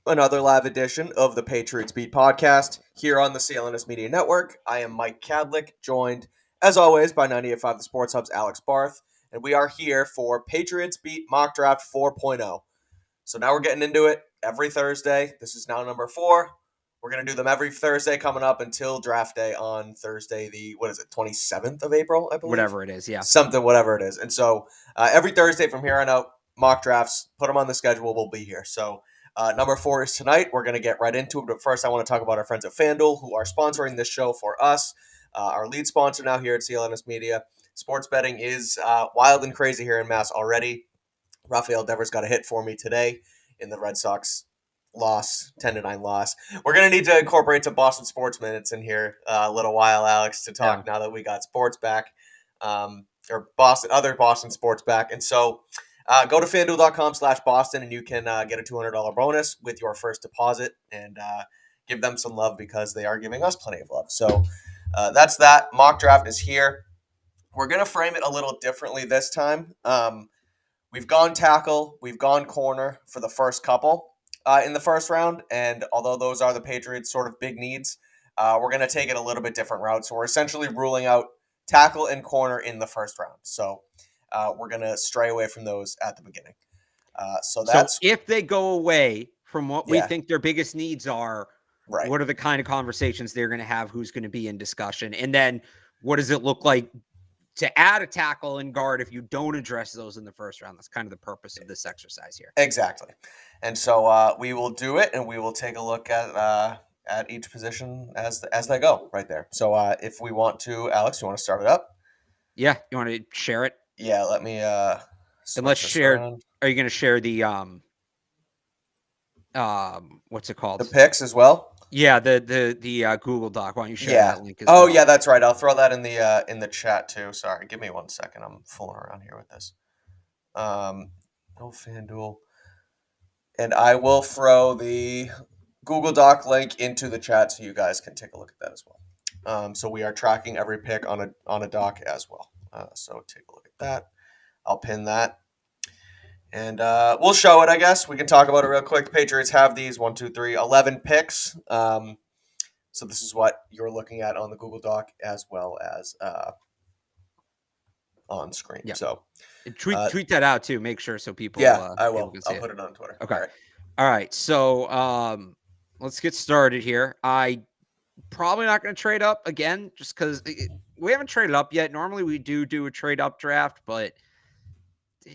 another live edition of the Patriots Beat Podcast here on the CLNS Media Network. I am Mike Kadlick, joined, as always, by 98.5 The Sports Hub's Alex Barth, and we are here for Patriots Beat Mock Draft 4.0. So now we're getting into it every Thursday. This is now number 4. We're going to do them every Thursday coming up until draft day on Thursday, the 27th of April, I believe? Whatever it is, yeah. Whatever it is. And so every Thursday from here on out, mock drafts, put them on the schedule, we'll be here. So number 4 is tonight. We're going to get right into it. But first, I want to talk about our friends at FanDuel who are sponsoring this show for us. Our lead sponsor now here at CLNS Media. Sports betting is wild and crazy here in Mass already. Rafael Devers got a hit for me today in the Red Sox loss, 10-9 loss. We're going to need to incorporate some Boston sports minutes in here a little while, Alex, to talk now that we got sports back, or other Boston sports back. And so go to FanDuel.com/Boston and you can get a $200 bonus with your first deposit and give them some love because they are giving us plenty of love. So that's that. Mock draft is here. We're going to frame it a little differently this time. We've gone tackle, we've gone corner for the first couple in the first round, and although those are the Patriots' sort of big needs, we're going to take it a little bit different route. So we're essentially ruling out tackle and corner in the first round. So we're going to stray away from those at the beginning. So if they go away from what we think their biggest needs are, right, what are the kind of conversations they're going to have, who's going to be in discussion, and then what does it look like to add a tackle and guard if you don't address those in the first round? That's kind of the purpose of this exercise here. Exactly. And so we will do it, and we will take a look at each position as they go right there. So if we want to, Alex, you want to start it up? Yeah. You want to share it? Yeah, let me and let's share. Around. Are you going to share the what's it called? The picks as well? Yeah, the Google Doc. Why don't you share that link as well? Oh, yeah, that's right. I'll throw that in the chat too. Sorry, give me 1 second. I'm fooling around here with this. No FanDuel. And I will throw the Google Doc link into the chat so you guys can take a look at that as well. So we are tracking every pick on a doc as well. So take a look at that. I'll pin that. And we'll show it, I guess. We can talk about it real quick. The Patriots have these 11 picks. So this is what you're looking at on the Google Doc as well as on screen. Yeah. So tweet that out too. Make sure so people. Yeah, I will. I'll put it on Twitter. Okay. All right. So let's get started here. I probably not going to trade up again, just because we haven't traded up yet. Normally we do a trade up draft, but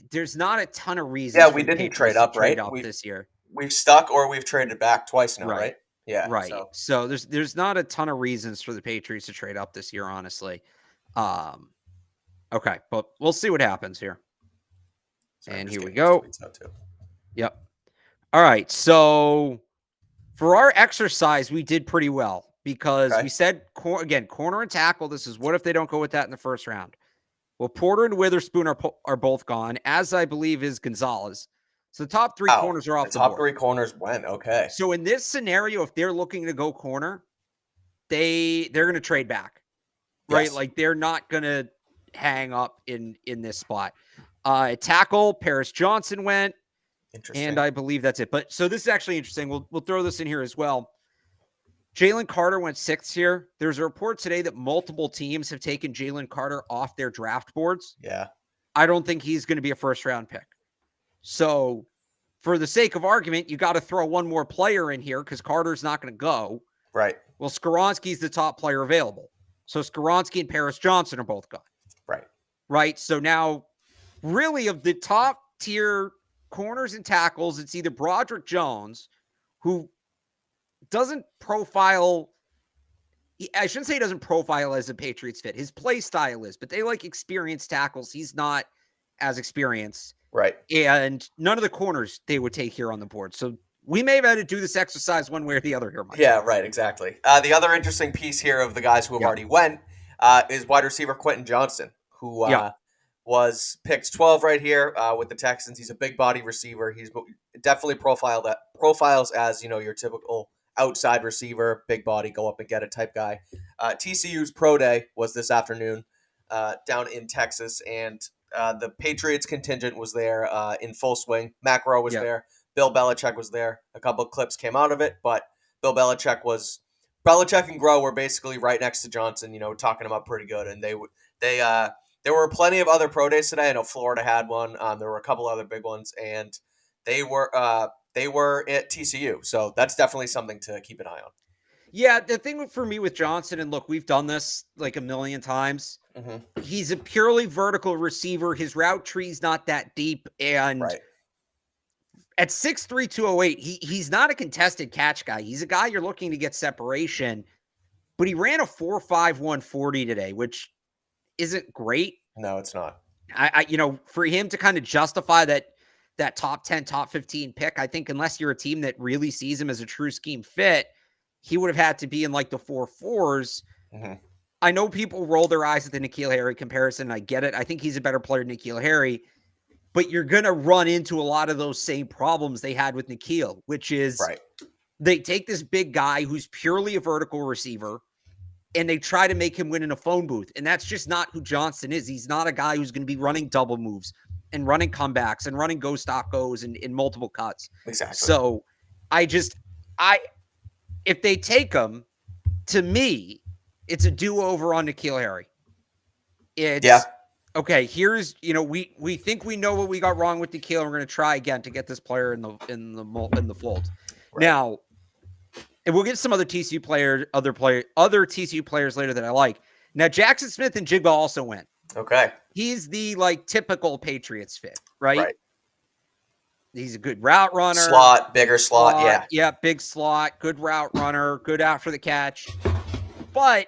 there's not a ton of reasons. Yeah, we didn't trade up, right? This year. We've stuck or we've traded back twice now, right? Yeah. Right. So there's not a ton of reasons for the Patriots to trade up this year, honestly. Okay, but we'll see what happens here. And here we go. Yep. All right. So for our exercise, we did pretty well because we said, again, corner and tackle. This is what if they don't go with that in the first round? Well, Porter and Witherspoon are both gone, as I believe is Gonzalez. So the top 3 corners are off the board. Top 3 corners went. Okay. So in this scenario, if they're looking to go corner, they're going to trade back, right? Yes. Like they're not going to hang up in this spot. Tackle, Paris Johnson went. Interesting. And I believe that's it. But so this is actually interesting. We'll throw this in here as well. Jalen Carter went 6th here. There's a report today that multiple teams have taken Jalen Carter off their draft boards. Yeah. I don't think he's going to be a first-round pick. So for the sake of argument, you got to throw one more player in here because Carter's not going to go. Right. Well, Skoronski's the top player available. So Skoronski and Paris Johnson are both gone. Right. Right. So now, really, of the top tier corners and tackles, it's either Broderick Jones, who doesn't profile. I shouldn't say he doesn't profile as a Patriots fit. His play style is, but they like experienced tackles. He's not as experienced. Right. And none of the corners they would take here on the board. So we may have had to do this exercise one way or the other here, Mike. Yeah, right, exactly. The other interesting piece here of the guys who have already went is wide receiver Quentin Johnston, who was picked 12 right here with the Texans. He's a big body receiver. He's definitely profiles as, your typical outside receiver, big body, go up and get it type guy. TCU's pro day was this afternoon down in Texas, and the Patriots contingent was there in full swing. Mac Rowe was there. Bill Belichick was there. A couple of clips came out of it, but Belichick and Groh were basically right next to Johnson, talking him up pretty good. And there were plenty of other pro days today. I know Florida had one. There were a couple other big ones, and they were at TCU. So that's definitely something to keep an eye on. Yeah, the thing for me with Johnson, and look, we've done this like a million times. Mm-hmm. He's a purely vertical receiver. His route tree's not that deep, and at 6'3", 208, he's not a contested catch guy. He's a guy you're looking to get separation, but he ran a 4.5 140 today, which isn't great. No, it's not. For him to kind of justify that top 10, top 15 pick, I think unless you're a team that really sees him as a true scheme fit, he would have had to be in like the 4.4s. Mm-hmm. I know people roll their eyes at the N'Keal Harry comparison. I get it. I think he's a better player than N'Keal Harry, but you're going to run into a lot of those same problems they had with N'Keal, which is they take this big guy who's purely a vertical receiver and they try to make him win in a phone booth. And that's just not who Johnson is. He's not a guy who's going to be running double moves and running comebacks and running go stop goes in multiple cuts. Exactly. So if they take him, to me, it's a do-over on N'Keal Harry. Okay, here's, we think we know what we got wrong with N'Keal, and we're going to try again to get this player in the fold. Right. Now, and we'll get some other TCU players, other TCU players later that I like. Now, Jackson Smith and Jigba also went. Okay. He's the typical Patriots fit, right? He's a good route runner. Bigger slot, yeah. Yeah, big slot, good route runner, good after the catch. But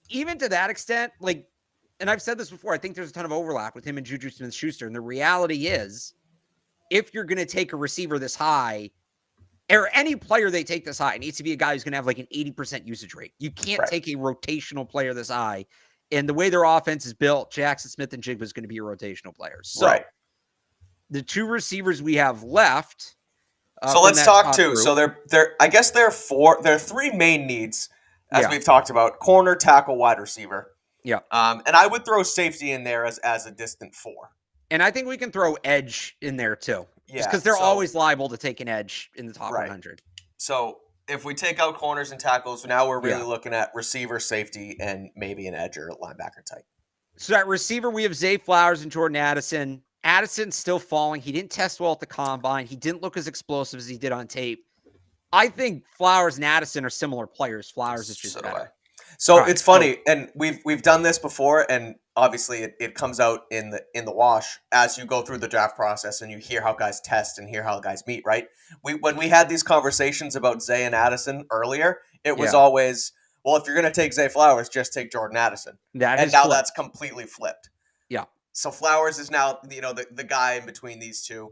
even to that extent, and I've said this before, I think there's a ton of overlap with him and Juju Smith-Schuster. And the reality is, if you're going to take a receiver this high, or any player they take this high, it needs to be a guy who's going to have an 80% usage rate. You can't take a rotational player this high. And the way their offense is built, Jackson Smith and Jigba is going to be a rotational player. So the two receivers we have left. So let's talk too. So I guess there are three main needs, as we've talked about: corner, tackle, wide receiver. Yeah. And I would throw safety in there as a distant 4. And I think we can throw edge in there too. Yeah. Because they're always liable to take an edge in the top 100. So if we take out corners and tackles, now we're really looking at receiver, safety, and maybe an edge or linebacker type. So at receiver, we have Zay Flowers and Jordan Addison. Addison's still falling. He didn't test well at the combine. He didn't look as explosive as he did on tape. I think Flowers and Addison are similar players. Flowers is just better. So it's funny, and we've done this before, and obviously it comes out in the wash as you go through the draft process and you hear how guys test and hear how guys meet, right? When we had these conversations about Zay and Addison earlier, it was always, well, if you're going to take Zay Flowers, just take Jordan Addison. That's completely flipped. Yeah. So Flowers is now, the guy in between these two.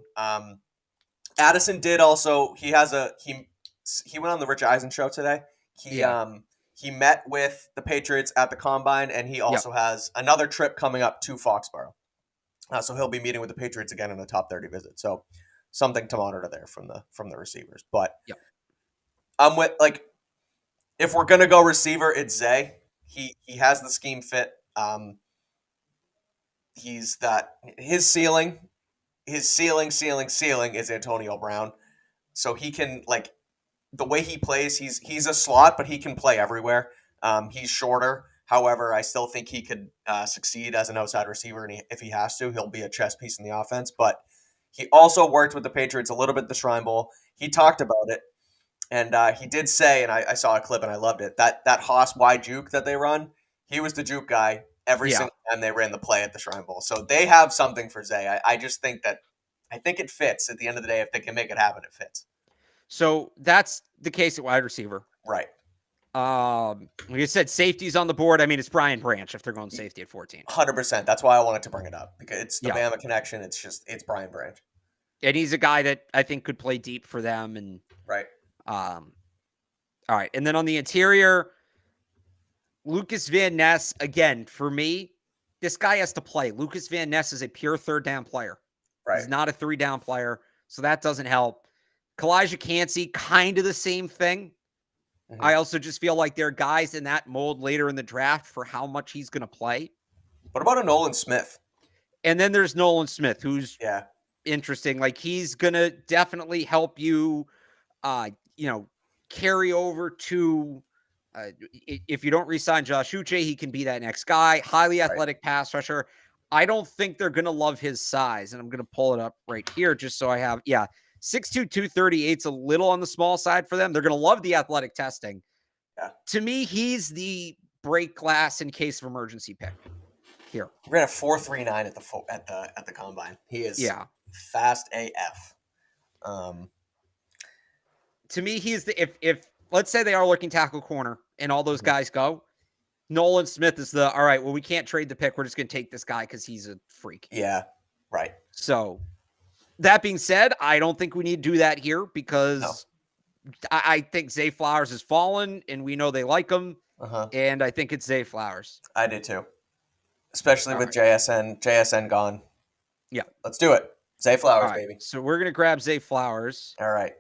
Addison did also, he went on the Rich Eisen show today. He met with the Patriots at the Combine, and he also has another trip coming up to Foxborough. So he'll be meeting with the Patriots again in a top 30 visit. So something to monitor there from the receivers. But I'm with, if we're going to go receiver, it's Zay. He has the scheme fit. His ceiling is Antonio Brown. So he can, the way he plays, he's a slot, but he can play everywhere. He's shorter. However, I still think he could succeed as an outside receiver, and if he has to, he'll be a chess piece in the offense. But he also worked with the Patriots a little bit at the Shrine Bowl. He talked about it, and he did say, and I saw a clip and I loved it, that Haas wide juke that they run, he was the juke guy every single time they ran the play at the Shrine Bowl. So they have something for Zay. I just think it fits. At the end of the day, if they can make it happen, it fits. So that's the case at wide receiver. Right. Like I said, safety's on the board. I mean, it's Brian Branch if they're going safety at 14. 100%. That's why I wanted to bring it up, because it's the Bama connection. It's Brian Branch. And he's a guy that I think could play deep for them. And all right. And then on the interior, Lucas Van Ness, again, for me, this guy has to play. Lucas Van Ness is a pure third down player. Right. He's not a 3-down player, so that doesn't help. Kalijah Cansey, kind of the same thing. Mm-hmm. I also just feel like there are guys in that mold later in the draft for how much he's going to play. What about a Nolan Smith? And then there's Nolan Smith, who's interesting. Like, he's going to definitely help you, carry over to, if you don't re-sign Josh Uche, he can be that next guy. Highly athletic pass rusher. I don't think they're going to love his size. And I'm going to pull it up right here just so I have, 6'2", 238's a little on the small side for them. They're going to love the athletic testing. Yeah. To me, he's the break glass in case of emergency pick here. We're going to 4.39 at the combine. He is fast AF. To me, he's the if let's say they are looking tackle corner and all those guys go, Nolan Smith is all right, well, we can't trade the pick. We're just going to take this guy because he's a freak. Yeah, right. So that being said, I don't think we need to do that here because I think Zay Flowers has fallen and we know they like him. And I think it's Zay Flowers. I do too. Especially with JSN gone. Yeah. Let's do it. Zay Flowers, baby. So we're going to grab Zay Flowers. All right.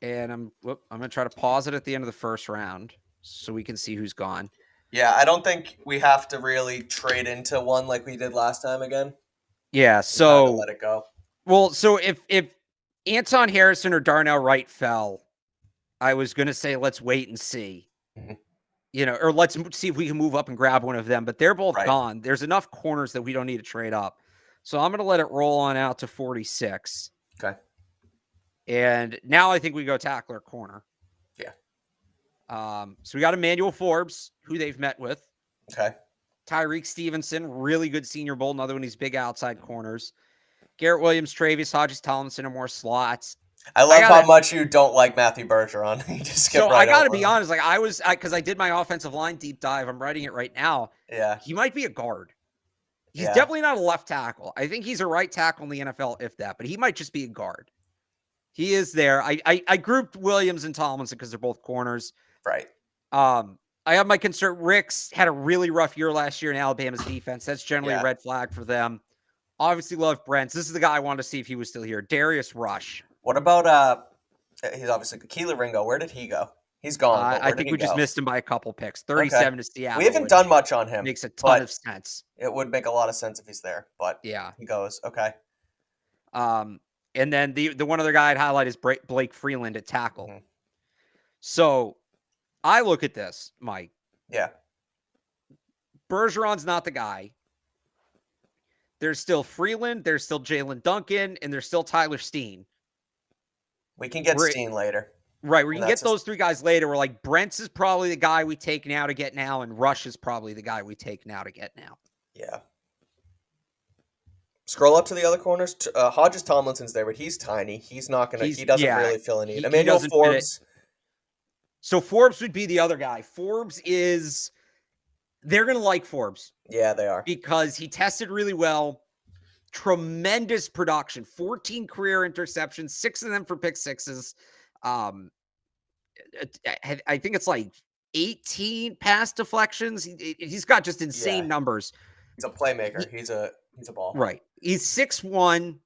And I'm going to try to pause it at the end of the first round so we can see who's gone. Yeah, I don't think we have to really trade into one like we did last time again. Yeah, so let it go. Well, so if Anton Harrison or Darnell Wright fell, I was going to say let's wait and see. Or let's see if we can move up and grab one of them, but they're both gone. There's enough corners that we don't need to trade up. So I'm going to let it roll on out to 46. Okay. And now I think we go tackler corner. Yeah. So we got Emmanuel Forbes, who they've met with. Okay. Tyreek Stevenson, really good Senior Bowl. Another one of these big outside corners. Garrett Williams, Travis Hodges, Tomlinson are more slots. I love how much you don't like Matthew Bergeron. I got to be honest. Like because I did my offensive line deep dive. I'm writing it right now. Yeah. He might be a guard. He's definitely not a left tackle. I think he's a right tackle in the NFL, if that, but he might just be a guard. He is there. I grouped Williams and Tomlinson because they're both corners. Right. I have my concern. Ricks had a really rough year last year in Alabama's defense. That's generally a red flag for them. Obviously love Brents. This is the guy I wanted to see if he was still here. Darius Rush. What about he's obviously Keelan Ringo. Where did he go? He's gone. I think we just missed him by a couple picks. 37 to Seattle. We haven't done much on him. Makes a ton of sense. It would make a lot of sense if he's there, but he goes. Okay. And then the one other guy I'd highlight is Blake Freeland at tackle. So I look at this, Mike. Yeah. Bergeron's not the guy. There's still Freeland, there's still Jalen Duncan, and there's still Tyler Steen. We can get Steen later. Right, we can get those three guys later. We're like, Brents is probably the guy we take now to get now, and Rush is probably the guy we take now to get now. Yeah. Scroll up to the other corners. Hodges Tomlinson's there, but he's tiny. He's not going to, he doesn't really fill a need. Emmanuel Forbes. So Forbes would be the other guy. They're going to like Forbes. Yeah, they are. Because he tested really well. Tremendous production. 14 career interceptions, 6 of them for pick sixes. I think it's like 18 pass deflections. He's got just insane numbers. He's a playmaker. He's a ball. Right. He's 6'1",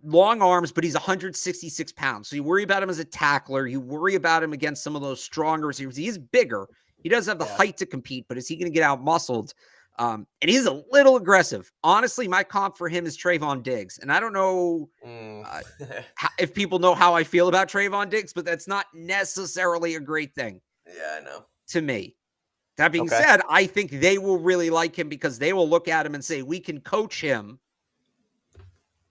long arms, but he's 166 pounds. So you worry about him as a tackler. You worry about him against some of those stronger receivers. He's bigger. He does have the height to compete, but is he going to get out muscled? And he's a little aggressive. Honestly, my comp for him is Trayvon Diggs. And I don't know if people know how I feel about Trayvon Diggs, but that's not necessarily a great thing. Yeah, I know. To me. That being said, I think they will really like him because they will look at him and say, we can coach him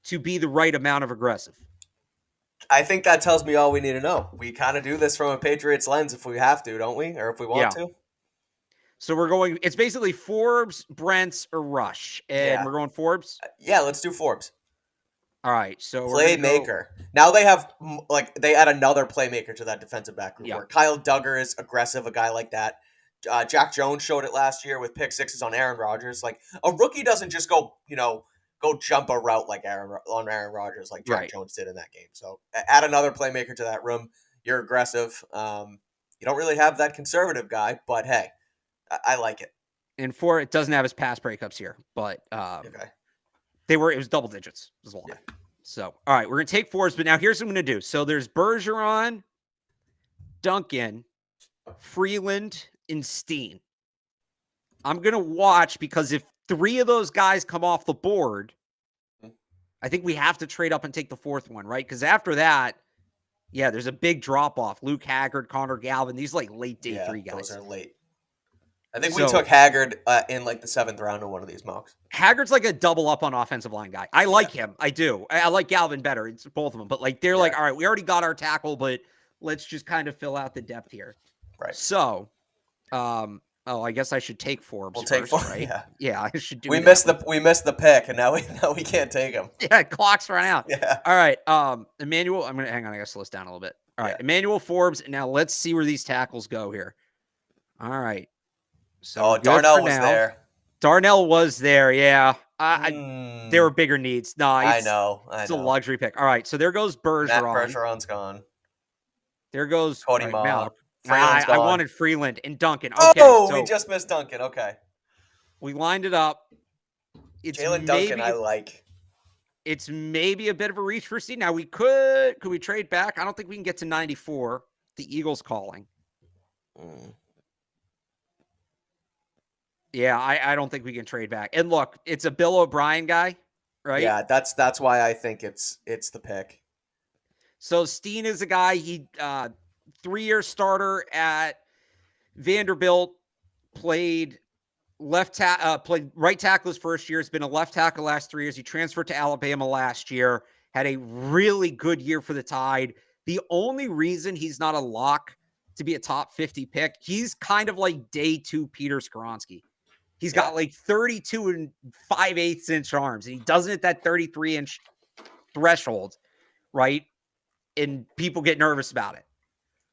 to be the right amount of aggressive. I think that tells me all we need to know. We kind of do this from a Patriots lens if we have to, don't we? Or if we want to. So we're going, it's basically Forbes, Brents, or Rush. And we're going Forbes? Yeah, let's do Forbes. All right. So playmaker. Now they have, they add another playmaker to that defensive back group. Where Kyle Duggar is aggressive, a guy like that. Jack Jones showed it last year with pick sixes on Aaron Rodgers. Like, a rookie doesn't just go jump a route like Aaron Rodgers like Jack Jones did in that game. So add another playmaker to that room. You're aggressive. You don't really have that conservative guy, but hey, I like it. And it doesn't have his pass breakups here, but it was double digits. It was a lot. Yeah. So, all right, we're going to take Forbes, but now here's what I'm going to do. So there's Bergeron, Duncan, Freeland, and Steen. I'm going to watch because if 3 of those guys come off the board, I think we have to trade up and take the fourth one, right? Because after that, yeah, there's a big drop off. Luke Haggard, Connor Galvin, these like late day 3 guys. Those are late. I think we took Haggard in like the 7th round of one of these mocks. Haggard's like a double up on offensive line guy. I like him. I do. I like Galvin better. It's both of them. But like they're like, all right, we already got our tackle, but let's just kind of fill out the depth here. Right. So, I guess I should take Forbes. We'll take Forbes, right? Yeah, I should do. We missed the pick, and now we can't take him. Yeah, clock's run out. Yeah. All right, Emmanuel. I'm gonna hang on. I gotta slow this down a little bit. All right, Emmanuel Forbes. Now let's see where these tackles go here. All right. So Darnell was there. Darnell was there. Yeah. There were bigger needs. No, I know. It's a luxury pick. All right. So there goes Bergeron. Matt Bergeron's gone. There goes Cody Maul. I wanted Freeland and Duncan. Okay, we just missed Duncan. Okay. We lined it up. It's Jalen Duncan, I like. It's maybe a bit of a reach for Steve. Now could we trade back? I don't think we can get to 94. The Eagles calling. Yeah, I don't think we can trade back. And look, it's a Bill O'Brien guy, right? Yeah, that's why I think it's the pick. So Steen is a guy, he 3-year starter at Vanderbilt, played played right tackle his first year. Has been a left tackle last 3 years. He transferred to Alabama last year, had a really good year for the Tide. The only reason he's not a lock to be a top 50 pick, he's kind of like day 2 Peter Skoronski. He's got like 32 and 5/8 inch arms, and he doesn't hit that 33-inch threshold, right? And people get nervous about it.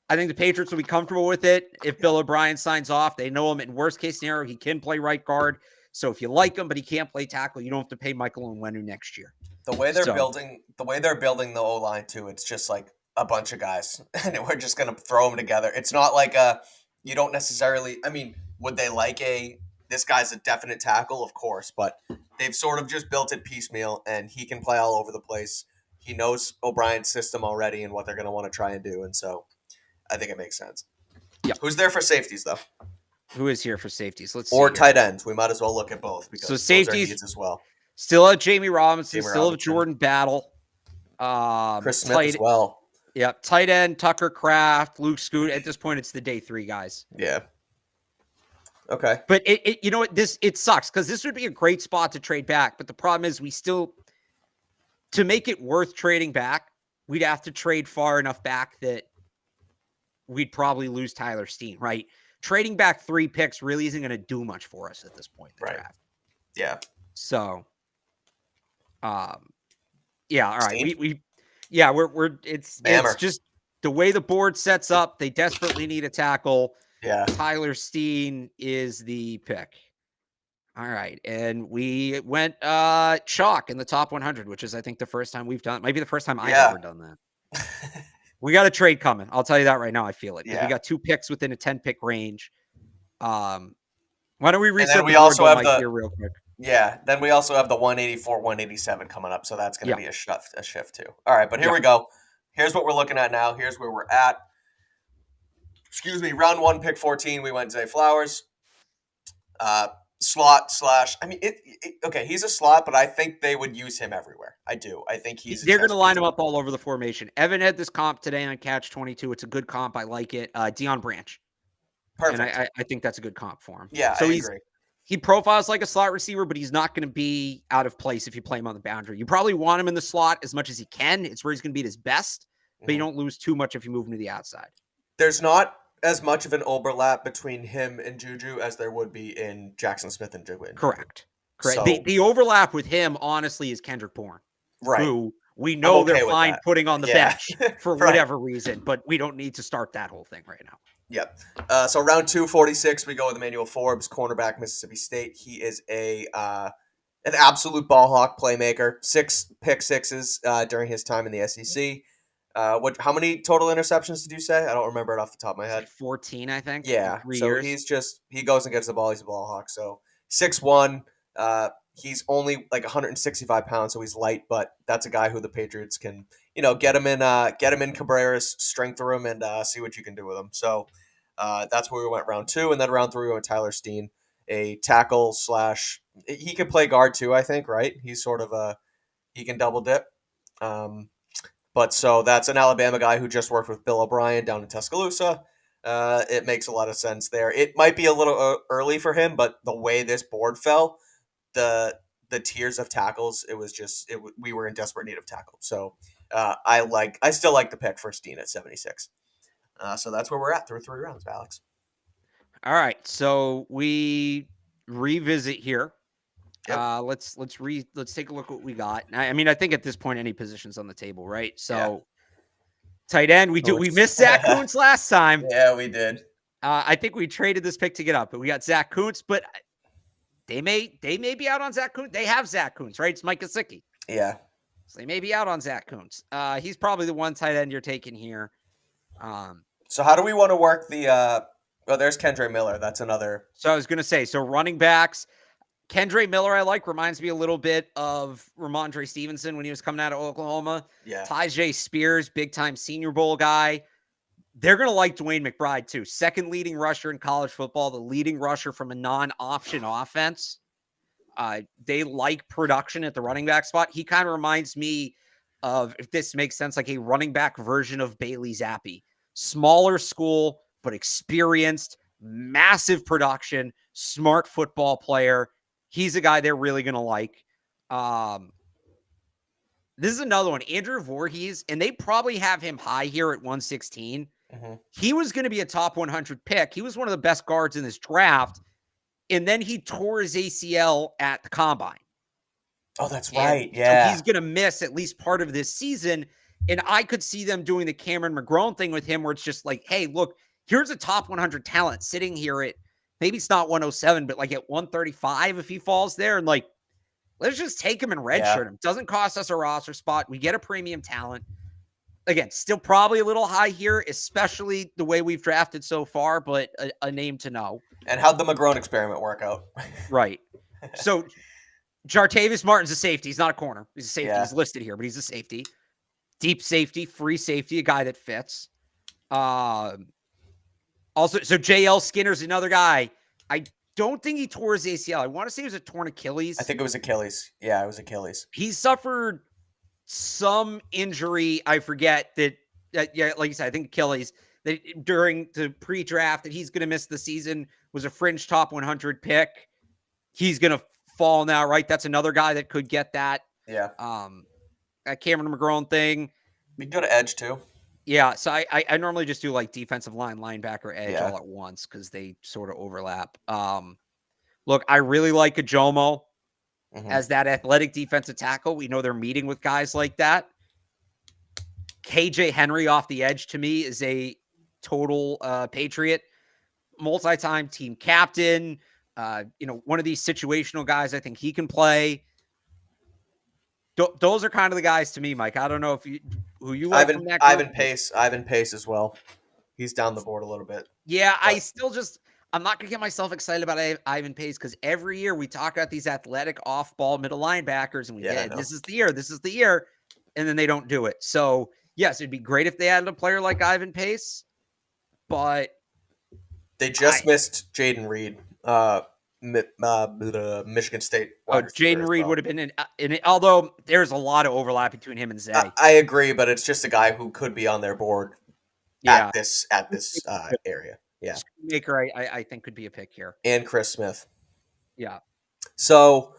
I think the Patriots will be comfortable with it if Bill O'Brien signs off. They know him in worst case scenario. He can play right guard. So if you like him, but he can't play tackle, you don't have to pay Michael Onwenu next year. The way they're building the O-line too, it's just like a bunch of guys, and we're just gonna throw them together. It's not like you don't necessarily. I mean, would they like this guy's a definite tackle, of course, but they've sort of just built it piecemeal, and he can play all over the place. He knows O'Brien's system already and what they're going to want to try and do, and so I think it makes sense. Yeah. Who's there for safeties, though? Who is here for safeties? Let's see. Or tight ends. We might as well look at both because those are needs as well. Still have Jamie Robinson. Still have Jordan Battle. Chris Smith as well. Yeah. Tight end, Tucker Kraft, Luke Scoot. At this point, it's the day 3 guys. Yeah. Okay. But it you know what, it sucks because this would be a great spot to trade back. But the problem is to make it worth trading back, we'd have to trade far enough back that we'd probably lose Tyler Steen, right? Trading back 3 picks really isn't going to do much for us at this point in the draft. Yeah. So, yeah, all right. Steen? It's just the way the board sets up. They desperately need a tackle. Yeah. Tyler Steen is the pick. All right. And we went chalk in the top 100, which is, I think, the first time we've done. Might be the first time I've ever done that. We got a trade coming. I'll tell you that right now. I feel it. Yeah. We got 2 picks within a 10-pick range. Why don't we reset the board here real quick? Yeah. Then we also have the 184, 187 coming up. So that's going to be a shift too. All right. But here we go. Here's what we're looking at now. Here's where we're at. Round 1, pick 14, we went Zay Flowers. Slot / I mean, okay, he's a slot, but I think they would use him everywhere. I do. I think they're going to line him up all over the formation. Evan had this comp today on Catch 22. It's a good comp. I like it. Deion Branch. Perfect. And I think that's a good comp for him. Yeah, so I agree. He profiles like a slot receiver, but he's not going to be out of place if you play him on the boundary. You probably want him in the slot as much as he can. It's where he's going to be at his best, but you don't lose too much if you move him to the outside. There's not as much of an overlap between him and Juju as there would be in Jackson Smith and Juju. Correct. So, the overlap with him, honestly, is Kendrick Bourne. Right. Who we know they're fine putting on the bench for whatever reason, but we don't need to start that whole thing right now. Yep. So round 2, 46, we go with Emmanuel Forbes, cornerback, Mississippi State. He is an absolute ball hawk playmaker. 6 pick sixes during his time in the SEC. How many total interceptions did you say? I don't remember it off the top of my head. 14, I think. Yeah. So he goes and gets the ball. He's a ball hawk. So 6'1". He's only like 165 pounds, so he's light, but that's a guy who the Patriots can, get him in Cabrera's strength room and see what you can do with him. So that's where we went round 2, and then round 3 we went Tyler Steen, a tackle / he could play guard too, I think, right? He's sort of he can double dip. But so that's an Alabama guy who just worked with Bill O'Brien down in Tuscaloosa. It makes a lot of sense there. It might be a little early for him, but the way this board fell, the tiers of tackles, we were in desperate need of tackle. So I still like the pick for Steen at 76. So that's where we're at through 3 rounds, Alex. All right, so we revisit here. Yep. Let's take a look at what we got. I mean, I think at this point any position's on the table, right? So tight end, we missed Zach Kuntz last time. Yeah, we did. I think we traded this pick to get up, but we got Zach Kuntz, but they may be out on Zach Kuntz. They have Zach Kuntz, right? It's Mike Gesicki. Yeah. So they may be out on Zach Kuntz. He's probably the one tight end you're taking here. So how do we want to work the there's Kendre Miller. That's another. So I was going to say, so running backs, Kendre Miller, I like, reminds me a little bit of Ramondre Stevenson when he was coming out of Oklahoma. Yeah. Tyjae Spears, big-time Senior Bowl guy. They're going to like Dwayne McBride, too. Second leading rusher in college football, the leading rusher from a non-option offense. They like production at the running back spot. He kind of reminds me of, if this makes sense, like a running back version of Bailey Zappi. Smaller school, but experienced, massive production, smart football player. He's a guy they're really going to like. This is another one, Andrew Voorhees, and they probably have him high here at 116. Mm-hmm. He was going to be a top 100 pick. He was one of the best guards in this draft, and then he tore his ACL at the combine. Oh, that's right. Yeah. So he's going to miss at least part of this season, and I could see them doing the Cameron McGrone thing with him where it's just like, hey, look, here's a top 100 talent sitting here at, maybe it's not 107, but like at 135 if he falls there. And like, let's just take him and redshirt him. Doesn't cost us a roster spot. We get a premium talent. Again, still probably a little high here, especially the way we've drafted so far, but a name to know. And how'd the McGrone experiment work out? Right. So Jartavius Martin's a safety. He's not a corner. He's a safety. Yeah. He's listed here, but he's a safety. Deep safety, free safety, a guy that fits. Also, so JL Skinner's another guy. I don't think he tore his ACL. I want to say it was a torn Achilles. I think it was Achilles. Yeah, it was Achilles. He suffered some injury. I forget that. Yeah, like you said, I think Achilles. That during the pre-draft that he's going to miss the season, was a fringe top 100 pick. He's going to fall now, right? That's another guy that could get that. Yeah. That Cameron McGrone thing. We can go to edge too. Yeah, so I normally just do like defensive line, linebacker, edge all at once because they sort of overlap. Look, I really like Ajomo as that athletic defensive tackle. We know they're meeting with guys like that. KJ Henry off the edge to me is a total Patriot, multi-time team captain. One of these situational guys. I think he can play. Those are kind of the guys to me, Mike. I don't know who you like from that group. Ivan Pace as well. He's down the board a little bit. Yeah, but I'm not going to get myself excited about Ivan Pace because every year we talk about these athletic off-ball middle linebackers and this is the year, and then they don't do it. So, yes, it'd be great if they added a player like Ivan Pace, but they just missed Jaden Reed. Michigan State. Jaden Reed would have been in it, although there's a lot of overlap between him and Zay. I agree, but it's just a guy who could be on their board at this area. Yeah, Maker, I think could be a pick here, and Chris Smith. Yeah. So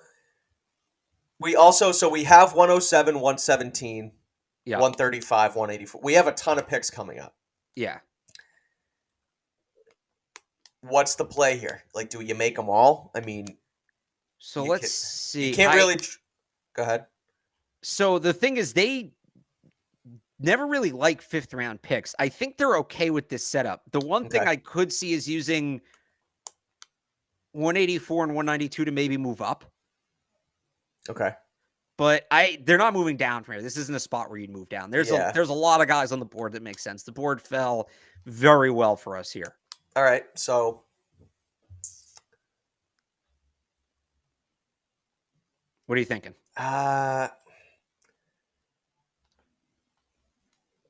we have 107, 117, 135, 184. We have a ton of picks coming up. Yeah. What's the play here? Like, do you make them all? I mean, so let's see. You can't really. Go ahead. So the thing is, they never really like 5th round picks. I think they're okay with this setup. The one thing I could see is using 184 and 192 to maybe move up. Okay. But they're not moving down from here. This isn't a spot where you'd move down. There's a lot of guys on the board that make sense. The board fell very well for us here. All right, so what are you thinking? I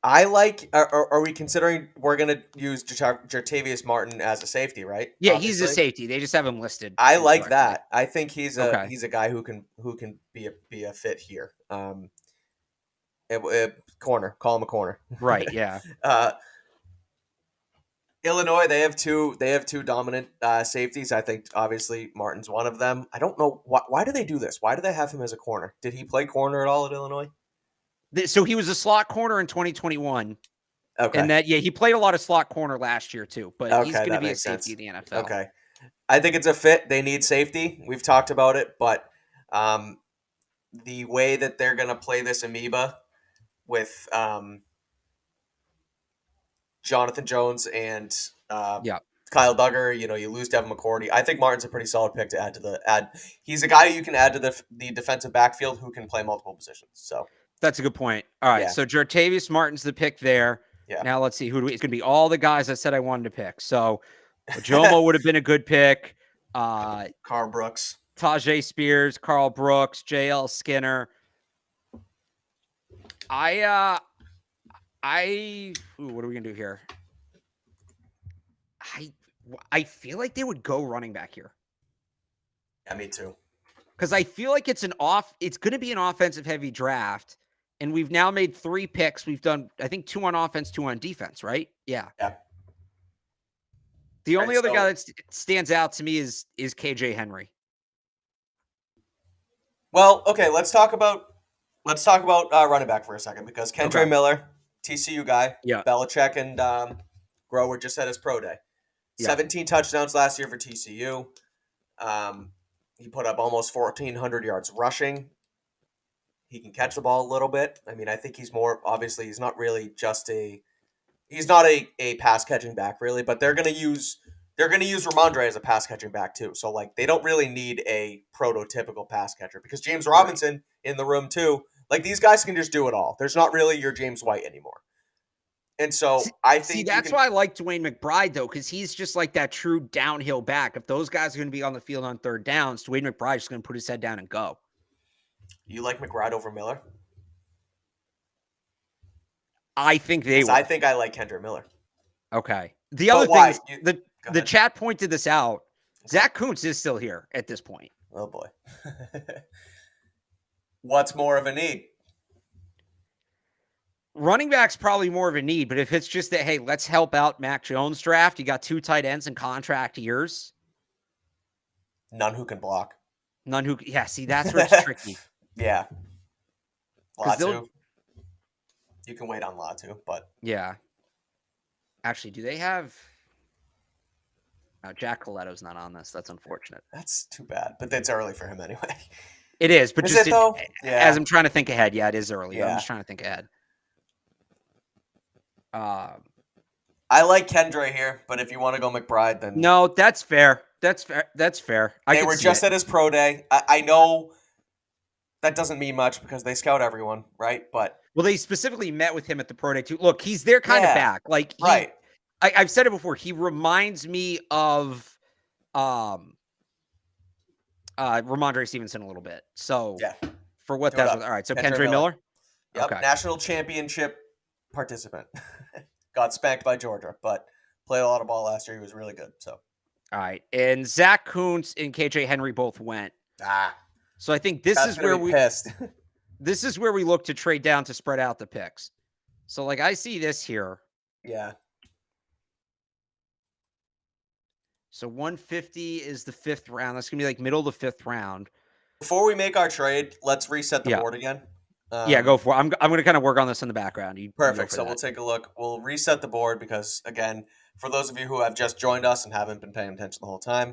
like. Are we considering we're going to use Jartavius Martin as a safety, right? Yeah, obviously. He's a safety. They just have him listed. I like that. I think he's a guy who can be a fit here. Corner. Call him a corner. Right. Yeah. Illinois, they have two dominant safeties. I think obviously Martin's one of them. I don't know why do they do this? Why do they have him as a corner? Did he play corner at all at Illinois? So he was a slot corner in 2021. Okay. And he played a lot of slot corner last year too, but he's going to be a safety in the NFL. Okay. I think it's a fit. They need safety. We've talked about it, but the way that they're going to play this amoeba with Jonathan Jones and Kyle Duggar, you lose Devin McCourty. I think Martin's a pretty solid pick to add to the. He's a guy you can add to the defensive backfield who can play multiple positions. So that's a good point. All right, so Jartavius Martin's the pick there. Yeah. Now let's see it's going to be all the guys I said I wanted to pick. So Jomo would have been a good pick. Carl Brooks, Tajay Spears, Carl Brooks, JL Skinner. What are we gonna do here? I feel like they would go running back here. Yeah, me too. Because I feel like it's going to be an offensive heavy draft, and we've now made 3 picks. We've done, I think, 2 on offense, 2 on defense, right? Yeah. The only other guy that stands out to me is KJ Henry. Well, okay, let's talk about running back for a second, because Kendre Miller, TCU guy, Belichick and Grover just had his pro day. 17 touchdowns last year for TCU. He put up almost 1,400 yards rushing. He can catch the ball a little bit. I mean, I think he's more, obviously, he's not really just he's not a pass catching back really, but they're going to use Ramondre as a pass catching back too. So like, they don't really need a prototypical pass catcher, because James Robinson in the room too. Like, these guys can just do it all. There's not really your James White anymore. And so I think that's why I like Dwayne McBride though, because he's just like that true downhill back. If those guys are going to be on the field on third downs, Dwayne McBride's just going to put his head down and go. You like McBride over Miller? I think they will. I think I like Kendre Miller. Okay. The other thing is, the chat pointed this out. Zach Kuntz is still here at this point. Oh boy. What's more of a need? Running back's probably more of a need, but if it's just that, hey, let's help out Mac Jones draft, you got 2 tight ends in contract years. None who can block. See, that's where it's tricky. Yeah. Latu. You can wait on Latu, but. Yeah. Actually, do they have. Jack Coletto's not on this. That's unfortunate. That's too bad, but that's early for him anyway. It is, but is though? As I'm trying to think ahead, it is early. Yeah. I'm just trying to think ahead. I like Kendre here, but if you want to go McBride, then no, that's fair. That's fair. They were just at his pro day. I know that doesn't mean much because they scout everyone, right? But they specifically met with him at the pro day too. Look, he's their kind of back. Like I've said it before. He reminds me of Ramondre Stevenson a little bit. So for what that's all right. So Kendre Miller. Yep, okay. National championship participant. Got spanked by Georgia, but played a lot of ball last year. He was really good. So, all right, and Zach Kuntz and KJ Henry both went. So I think this is where this is where we look to trade down to spread out the picks. So like, I see this here. Yeah. So 150 is the 5th round. That's gonna be like middle of the 5th round. Before we make our trade, let's reset the board again. Go for it. I'm going to kind of work on this in the background. Perfect. So we'll take a look. We'll reset the board because, again, for those of you who have just joined us and haven't been paying attention the whole time,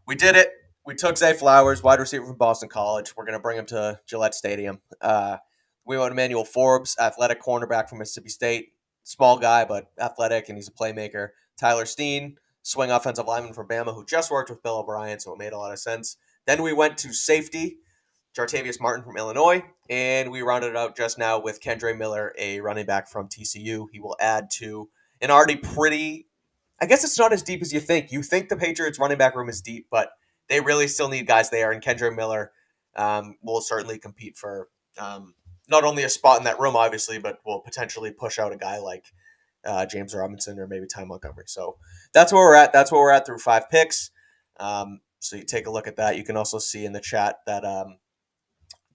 we did it. We took Zay Flowers, wide receiver from Boston College. We're going to bring him to Gillette Stadium. We went Emmanuel Forbes, athletic cornerback from Mississippi State. Small guy, but athletic, and he's a playmaker. Tyler Steen, swing offensive lineman from Bama, who just worked with Bill O'Brien, so it made a lot of sense. Then we went to safety, Jartavius Martin from Illinois, and we rounded it out just now with Kendre Miller, a running back from TCU. He will add to an already pretty, I guess it's not as deep as you think. You think the Patriots running back room is deep, but they really still need guys there, and Kendre Miller will certainly compete for not only a spot in that room, obviously, but will potentially push out a guy like James Robinson or maybe Ty Montgomery. So that's where we're at. That's where we're at through 5 picks. So you take a look at that. You can also see in the chat that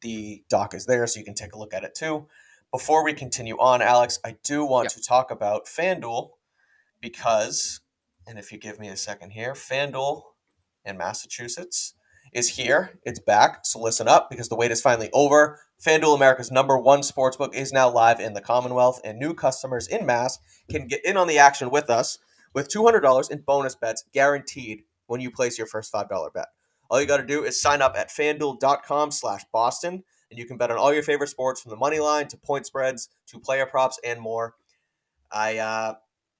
The doc is there, so you can take a look at it too. Before we continue on, Alex, I do want to talk about FanDuel because, and if you give me a second here, FanDuel in Massachusetts is here. It's back, so listen up because the wait is finally over. FanDuel, America's #1 sportsbook, is now live in the Commonwealth, and new customers in Mass can get in on the action with us with $200 in bonus bets guaranteed when you place your first $5 bet. All you got to do is sign up at fanduel.com/Boston, and you can bet on all your favorite sports from the money line to point spreads to player props and more. I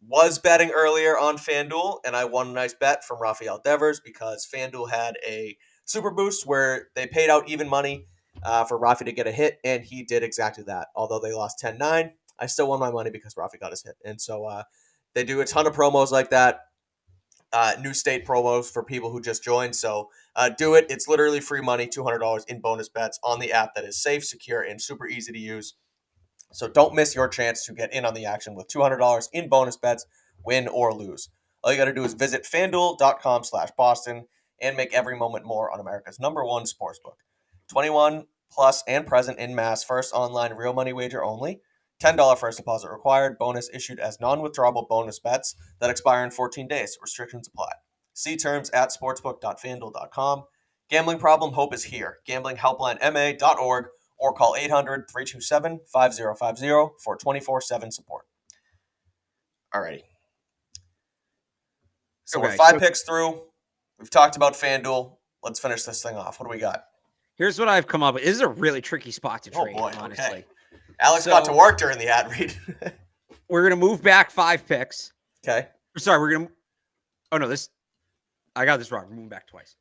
was betting earlier on FanDuel, and I won a nice bet from Rafael Devers because FanDuel had a super boost where they paid out even money for Rafi to get a hit, and he did exactly that. Although they lost 10-9, I still won my money because Rafi got his hit. And so they do a ton of promos like that, new state promos for people who just joined. So do it. It's literally free money, $200 in bonus bets on the app that is safe, secure, and super easy to use. So don't miss your chance to get in on the action with $200 in bonus bets, win or lose. All you got to do is visit fanduel.com/Boston and make every moment more on America's #1 sportsbook. 21 plus and present in Mass. First online real money wager only. $10 first deposit required. Bonus issued as non-withdrawable bonus bets that expire in 14 days. Restrictions apply. See terms at sportsbook.fanduel.com. Gambling problem? Hope is here. GamblingHelplineMA.org or call 800-327-5050 for 24/7 support. Alrighty. So we're 5 picks through. We've talked about FanDuel. Let's finish this thing off. What do we got? Here's what I've come up with. This is a really tricky spot to trade, honestly. Okay. Alex got to work during the ad read. We're going to move back 5 picks. Okay. Sorry, we're going to... Oh, no, I got this wrong. We're moving back twice.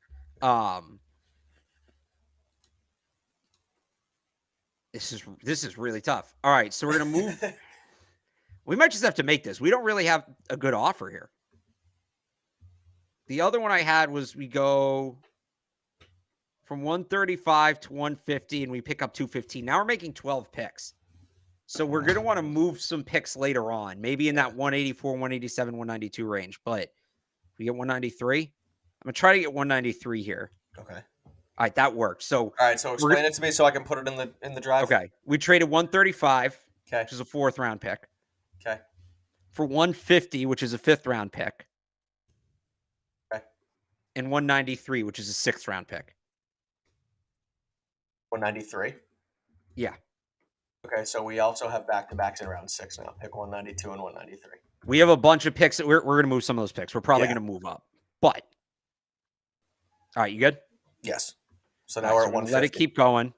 This is really tough. All right, so we're going to move... We might just have to make this. We don't really have a good offer here. The other one I had was we go from 135 to 150, and we pick up 215. Now we're making 12 picks. So we're going to want to move some picks later on, maybe in that 184, 187, 192 range. But we get 193. I'm going to try to get 193 here. Okay. All right, that works. So all right, so explain it to me so I can put it in the drive. Okay. We traded 135, okay, which is a 4th round pick. Okay. For 150, which is a 5th round pick. Okay. And 193, which is a 6th round pick. 193? Yeah. Okay, so we also have back-to-backs in round 6 now. Pick 192 and 193. We have a bunch of picks. We're going to move some of those picks. We're probably going to move up. But, all right, you good? Yes. So now we're at 150. Let it keep going.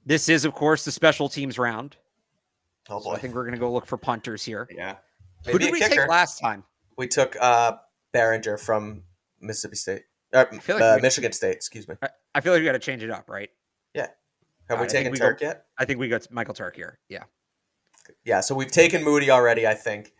This is, of course, the special teams round. Oh, boy. So I think we're going to go look for punters here. Yeah. Maybe who did we take last time? We took Behringer from Mississippi State. Michigan State, excuse me. I feel like we got to change it up, right? Yeah. Have we taken Turk yet? I think we got Michael Turk here. Yeah. Yeah, so we've taken Moody already, I think.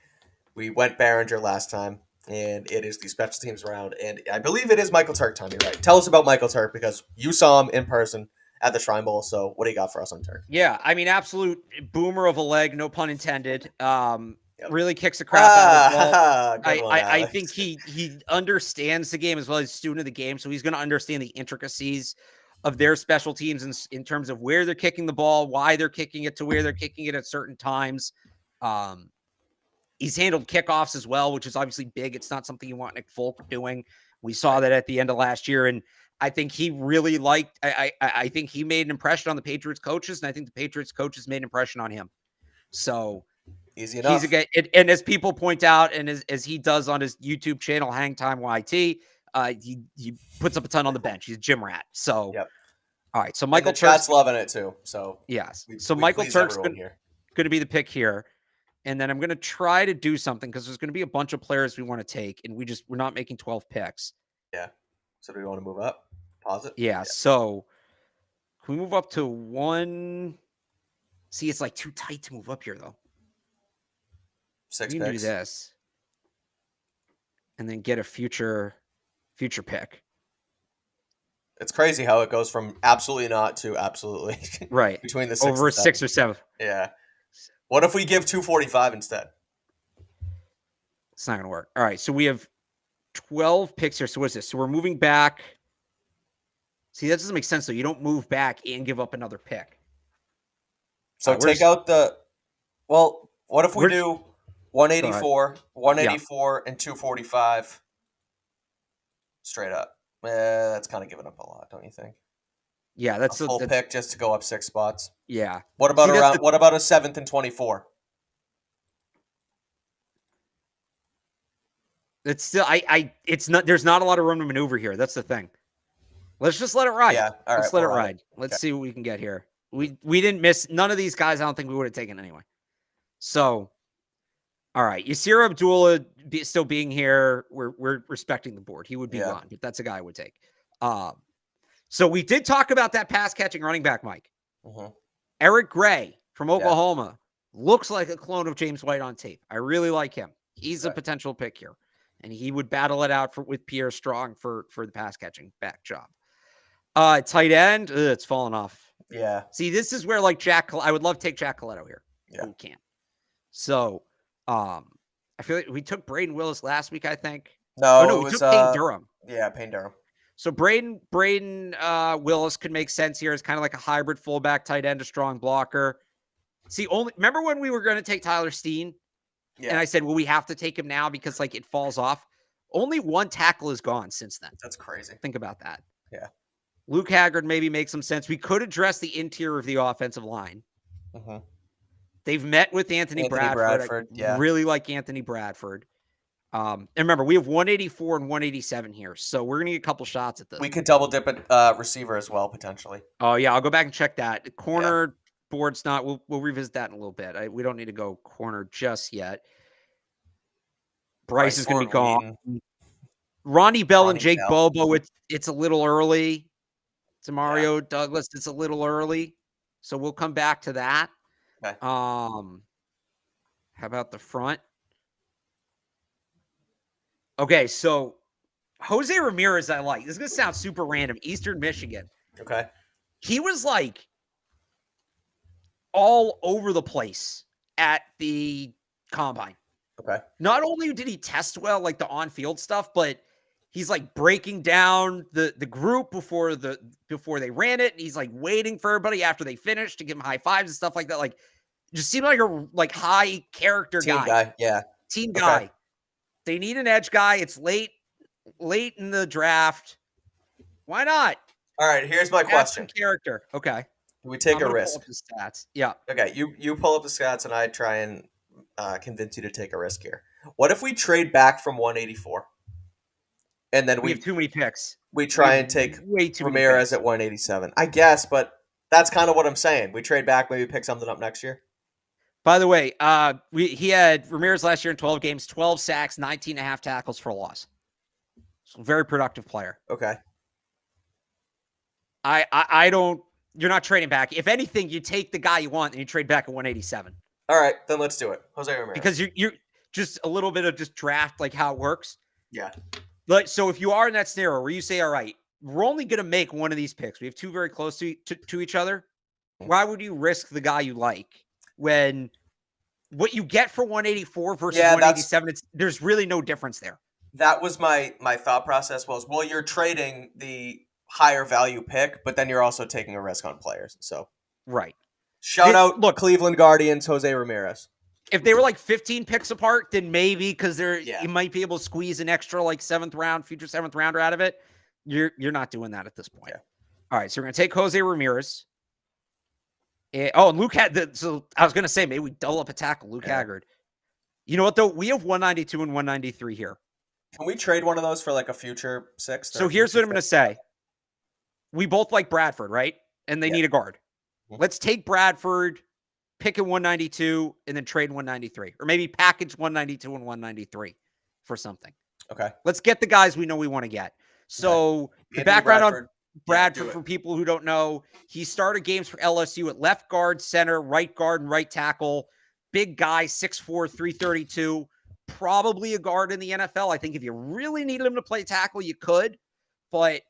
We went Behringer last time, and it is the special teams round. And I believe it is Michael Turk time. You're right. Tell us about Michael Turk because you saw him in person at the Shrine Bowl. So what do you got for us on Turk? Yeah, I mean, absolute boomer of a leg, no pun intended. Really kicks the crap out of the ball. I think he understands the game as well as a student of the game, so he's going to understand the intricacies of their special teams in terms of where they're kicking the ball, why they're kicking it to where they're kicking it at certain times. He's handled kickoffs as well, which is obviously big. It's not something you want Nick Folk doing. We saw that at the end of last year, and I think he really liked. I think he made an impression on the Patriots coaches, and I think the Patriots coaches made an impression on him. So easy enough. He's a guy, and as people point out, and as he does on his YouTube channel, Hang Time YT, he puts up a ton on the bench. He's a gym rat. So, yep. All right. So Michael Turk's loving it too. So yes. Michael Turk's going to be the pick here, and then I'm going to try to do something because there's going to be a bunch of players we want to take, and we're not making 12 picks. Yeah. So do we want to move up? Pause it. Yeah. So can we move up to 1? See, it's like too tight to move up here though. 6 we can picks. Do this, and then get a future pick. It's crazy how it goes from absolutely not to absolutely right between the 6 over 6 or 7. Yeah. What if we give 245 instead? It's not going to work. All right, so we have 12 picks here. So what is this? So we're moving back See, that doesn't make sense, though. You don't move back and give up another pick. So take out the... Well, what if we do 184, 184, and 245 straight up? That's kind of giving up a lot, don't you think? Yeah, that's a full pick just to go up 6 spots. Yeah. What about what about a 7th and 24? It's still it's not. There's not a lot of room to maneuver here. That's the thing. Let's just let it ride. Yeah, all right. Let's let it ride. Let's see what we can get here. We didn't miss none of these guys. I don't think we would have taken anyway. So, all right, Yasir Abdullah still being here. We're respecting the board. He would be gone, but that's a guy I would take. So we did talk about that pass catching running back, Mike. Eric Gray from Oklahoma looks like a clone of James White on tape. I really like him. He's a potential pick here, and he would battle it out with Pierre Strong for the pass catching back job. Tight end, it's fallen off. Yeah. See, this is where like I would love to take Jack Coletto here. Yeah. We can't. So, I feel like we took Braden Willis last week, I think. No, we took Payne Durham. Yeah, Payne Durham. So Braden Willis could make sense here as kind of like a hybrid fullback, tight end, a strong blocker. See, remember when we were going to take Tyler Steen? Yeah. And I said, well, we have to take him now because like it falls off. Only one tackle is gone since then. That's crazy. Think about that. Yeah. Luke Haggard maybe makes some sense. We could address the interior of the offensive line. They've met with Anthony Bradford. I really like Anthony Bradford. And remember, we have 184 and 187 here, so we're gonna get a couple shots at this. We could double dip at receiver as well potentially. Oh yeah, I'll go back and check that. The corner board's not. We'll revisit that in a little bit. We don't need to go corner just yet. Bryce is gonna be gone. Ronnie Bell and Jake Bobo. It's a little early. To Mario Douglas, it's a little early, so we'll come back to that. Okay. How about the front? Okay, so Jose Ramirez, I like. This is gonna sound super random. Eastern Michigan. Okay. He was like all over the place at the combine. Okay. Not only did he test well, like the on-field stuff, but he's like breaking down the group before they ran it. And he's like waiting for everybody after they finished to give him high fives and stuff like that. Like just seemed like a high character guy. Yeah. Team guy. They need an edge guy. It's late in the draft. Why not? All right. Here's my question. Character. Okay. We take a risk. Pull up the stats. Yeah. Okay. You pull up the stats and I try and convince you to take a risk here. What if we trade back from 184? And then we have too many picks. We try and take Ramirez at 187. I guess, but that's kind of what I'm saying. We trade back, maybe pick something up next year. By the way, he had Ramirez last year in 12 games, 12 sacks, 19.5 tackles for a loss. So very productive player. Okay. I don't. You're not trading back. If anything, you take the guy you want and you trade back at 187. All right, then let's do it, Jose Ramirez. Because you're just a little bit of just draft like how it works. Yeah. So if you are in that scenario where you say, all right, we're only going to make one of these picks. We have two very close to each other. Why would you risk the guy you like when what you get for 184 versus 187, there's really no difference there. That was my thought process was, well, you're trading the higher value pick, but then you're also taking a risk on players. So right. Shout out Cleveland Guardians, Jose Ramirez. If they were like 15 picks apart, then maybe because you might be able to squeeze an extra like future seventh rounder out of it. You're not doing that at this point. Yeah. All right, so we're gonna take Jose Ramirez. And Luke had so I was gonna say maybe we double up a tackle, Luke Haggard. You know what though? We have 192 and 193 here. Can we trade one of those for like a future sixth? So here's what I'm gonna say. We both like Bradford, right? And they need a guard. Mm-hmm. Let's take Bradford. Pick a 192 and then trade 193, or maybe package 192 and 193 for something. Okay. Let's get the guys we know we want to get. So the background on Bradford for people who don't know, he started games for LSU at left guard, center, right guard, and right tackle. Big guy, 6'4", 332. Probably a guard in the NFL. I think if you really needed him to play tackle, you could. But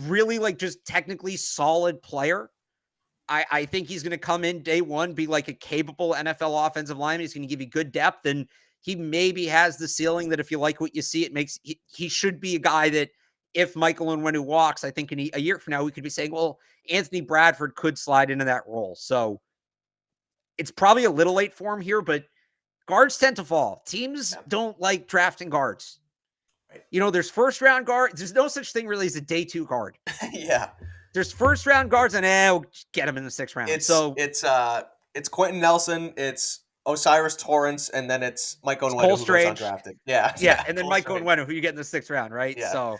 really like just technically solid player. I think he's going to come in day one, be like a capable NFL offensive lineman. He's going to give you good depth, and he maybe has the ceiling that if you like what you see, it makes he should be a guy that if Michael Onwenu walks, I think a year from now, we could be saying, well, Anthony Bradford could slide into that role. So it's probably a little late for him here, but guards tend to fall. Teams don't like drafting guards. Right. You know, there's first round guards. There's no such thing really as a day 2 guard. Yeah. There's first round guards, and we'll get him in the 6th round. It's Quentin Nelson, it's Osiris Torrance, and then it's Mike Onwenu who goes undrafted. Yeah, and then Mike Onwenu, who you get in the 6th round, right? Yeah. So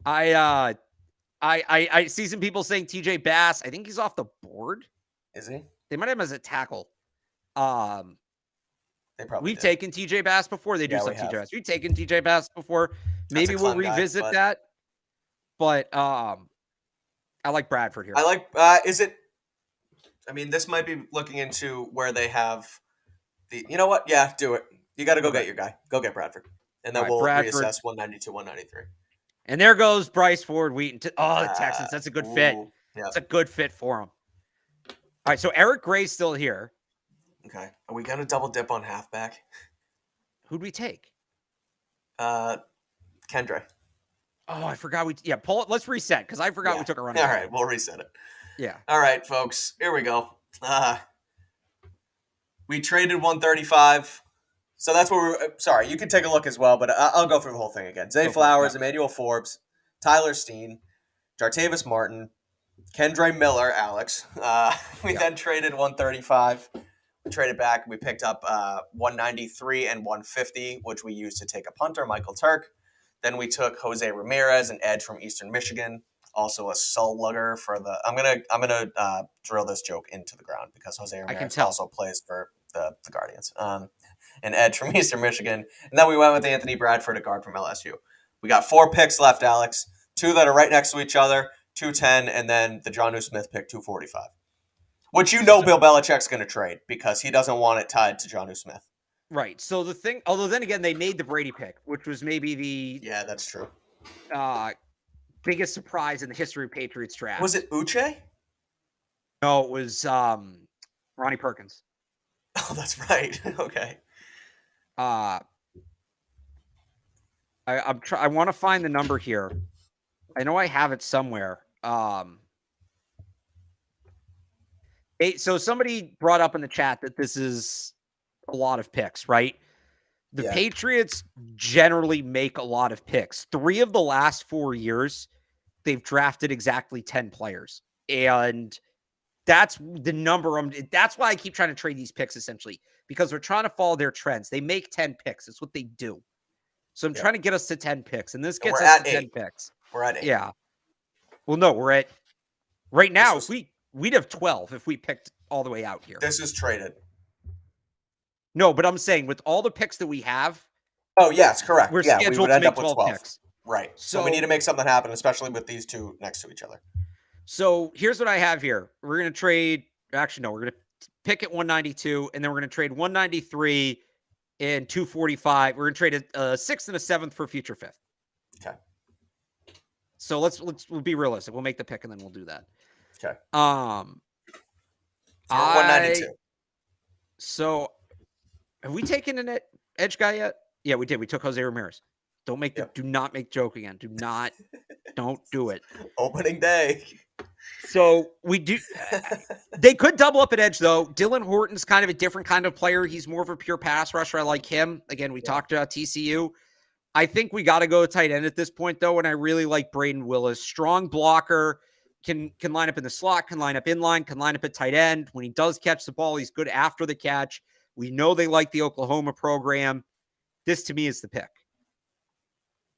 I see some people saying TJ Bass. I think he's off the board. Is he? They might have him as a tackle. We've taken TJ Bass before. They do some TJ Bass. We've taken TJ Bass before. Maybe we'll revisit that. But I like Bradford here. I like. Is it? I mean, this might be looking into where they have the. You know what? Yeah, do it. You got to go get your guy. Go get Bradford, and then we'll reassess 192, 193. And there goes Bryce Ford Wheaton. The Texans. That's a good fit. Yeah. That's a good fit for him. All right, so Eric Gray's still here. Okay. Are we going to double dip on halfback? Who'd we take? Kendra. Oh, I forgot pull it. Let's reset because I forgot we took a run. All right, we'll reset it. Yeah. All right, folks. Here we go. We traded 135. So that's what we're... Sorry, you can take a look as well, but I'll go through the whole thing again. Zay Flowers, Emmanuel Forbes, Tyler Steen, Jartavis Martin, Kendra Miller, Alex. We then traded 135. We traded back. We picked up 193 and 150, which we used to take a punter, Michael Turk. Then we took Jose Ramirez, an edge from Eastern Michigan, also a slugger for the. I'm gonna drill this joke into the ground because Jose Ramirez also plays for the Guardians. An edge from Eastern Michigan, and then we went with Anthony Bradford, a guard from LSU. We got 4 picks left, Alex. 2 that are right next to each other, 210, and then the Jonnu Smith pick, 245. Which Bill Belichick's going to trade because he doesn't want it tied to Jonnu Smith. Right. So the thing, although then again, they made the Brady pick, which was maybe the... Yeah, that's true. Biggest surprise in the history of Patriots draft. Was it Uche? No, it was Ronnie Perkins. Oh, that's right. Okay. I want to find the number here. I know I have it somewhere. So somebody brought up in the chat that this is a lot of picks, right? The Patriots generally make a lot of picks. 3 of the last 4 years, they've drafted exactly 10 players. And that's the number. That's why I keep trying to trade these picks, essentially, because we're trying to follow their trends. They make 10 picks. That's what they do. So I'm trying to get us to 10 picks, and this gets us to 10 picks. We're at 8. Yeah. Well, no, we're at right now. We'd have 12 if we picked all the way out here. This is traded. No, but I'm saying with all the picks that we have. Oh, yes, correct. We're scheduled we would end to make up with 12 picks. Right. So we need to make something happen, especially with these 2 next to each other. So here's what I have here. We're going to trade. Actually, no, we're going to pick at 192, and then we're going to trade 193 and 245. We're going to trade a 6th and a 7th for a future 5th. Okay. So we'll be realistic. We'll make the pick, and then we'll do that. Okay. 192. So have we taken an edge guy yet? Yeah, we did. We took Jose Ramirez. Do not make joke again. Don't do it. Opening day. So we do. They could double up at edge though. Dylan Horton's kind of a different kind of player. He's more of a pure pass rusher. I like him. Again, we talked about TCU. I think we got to go tight end at this point though, and I really like Braden Willis. Strong blocker. Can line up in the slot, can line up in line, can line up at tight end. When he does catch the ball, he's good after the catch. We know they like the Oklahoma program. This, to me, is the pick.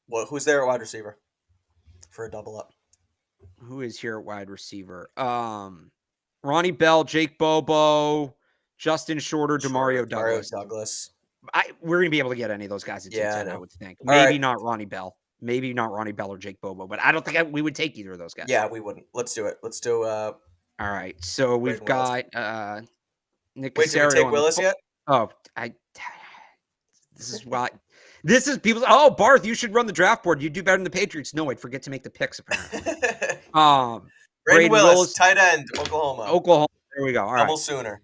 Well, who's there at wide receiver for a double up? Who is here at wide receiver? Ronnie Bell, Jake Bobo, Justin Shorter, Demario Douglas. We're going to be able to get any of those guys at 210, I would think. Maybe not Ronnie Bell. Maybe not Ronnie Bell or Jake Bobo, but I don't think we would take either of those guys. Yeah, we wouldn't. Let's do it. Let's do. All right. So we've got Nick Casario. Wait, did we take Willis yet? Oh, This is people. Oh, Barth, you should run the draft board. You do better than the Patriots. No, I'd forget to make the picks apparently. Braden Willis, tight end, Oklahoma. There we go. All Double right. Sooner.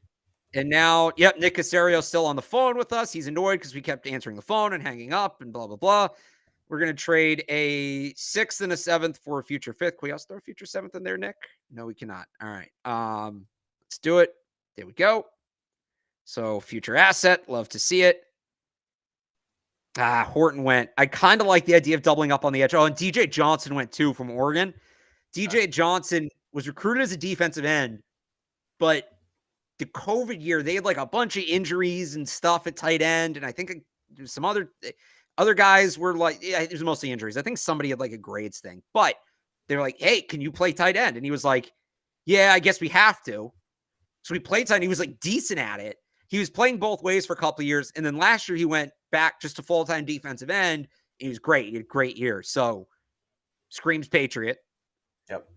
And now, Nick Casario still on the phone with us. He's annoyed because we kept answering the phone and hanging up and blah, blah, blah. We're going to trade a 6th and a 7th for a future 5th. Can we also throw a future 7th in there, Nick? No, we cannot. All right. Let's do it. There we go. So future asset. Love to see it. Horton went. I kind of like the idea of doubling up on the edge. Oh, and DJ Johnson went too from Oregon. DJ Johnson was recruited as a defensive end, but the COVID year, they had like a bunch of injuries and stuff at tight end. And I think some other guys were like, yeah, it was mostly injuries. I think somebody had like a grades thing, but they're like, hey, can you play tight end? And he was like, yeah, I guess we have to. So he played tight end. He was like decent at it. He was playing both ways for a couple of years. And then last year he went back just to full-time defensive end. He was great. He had a great year. So screams Patriot. Yep.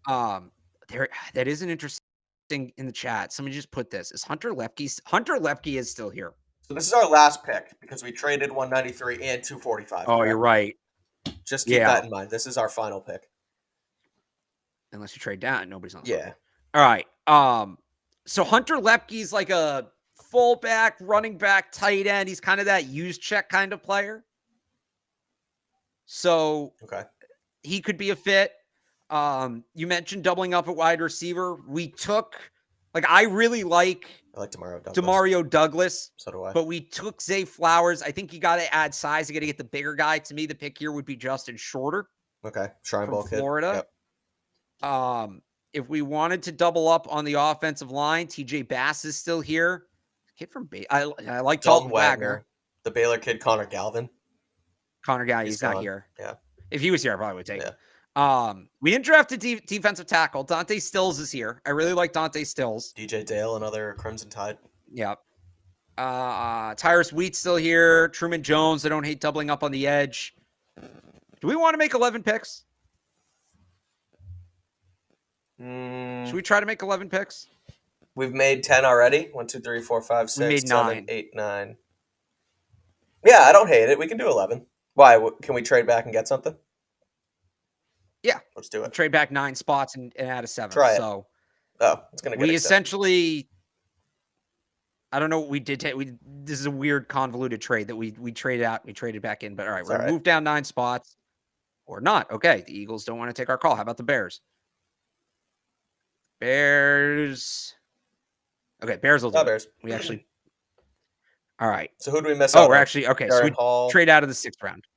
That is an interesting thing in the chat. Somebody just put this. Is Hunter Lepke is still here. So this is our last pick because we traded 193 and 245. Oh, correct? You're right. Just keep that in mind. This is our final pick. Unless you trade down, nobody's on the Yeah. All right. So Hunter Lepke's like a fullback, running back, tight end. He's kind of that use check kind of player. So he could be a fit. You mentioned doubling up at wide receiver. We took, I really like Demario Douglas. So do I. But we took Zay Flowers. I think you got to add size. You got to get the bigger guy. To me, the pick here would be Justin Shorter. Okay. Shrine Bowl kid. Florida. Yep. If we wanted to double up on the offensive line, TJ Bass is still here. Kid from I like Dalton Wagner. The Baylor kid, Connor Galvin. He's not here. Yeah. If he was here, I probably would take him. We didn't draft a defensive tackle. Dante Stills is here. I really like Dante Stills. DJ Dale, another Crimson Tide. Yep. Tyrus Wheat's still here. Truman Jones. I don't hate doubling up on the edge. Do we want to make 11 picks? Should we try to make 11 picks? We've made 10 already. 1, 2, 3, 4, 5, 6, 7, 8, 9. Yeah, I don't hate it. We can do 11. Why? Can we trade back and get something? Yeah. Let's do it. Trade back 9 spots and add a 7. Try it. So it's going to get we essentially, I don't know what we did. This is a weird convoluted trade that we traded out. We traded back in. But all right, we're going to move down 9 spots or not. Okay. The Eagles don't want to take our call. How about the Bears? Okay, Bears will do it. Bears. We actually. All right. So who do we miss out? Oh, we're actually okay. Darren so we trade out of the 6th round.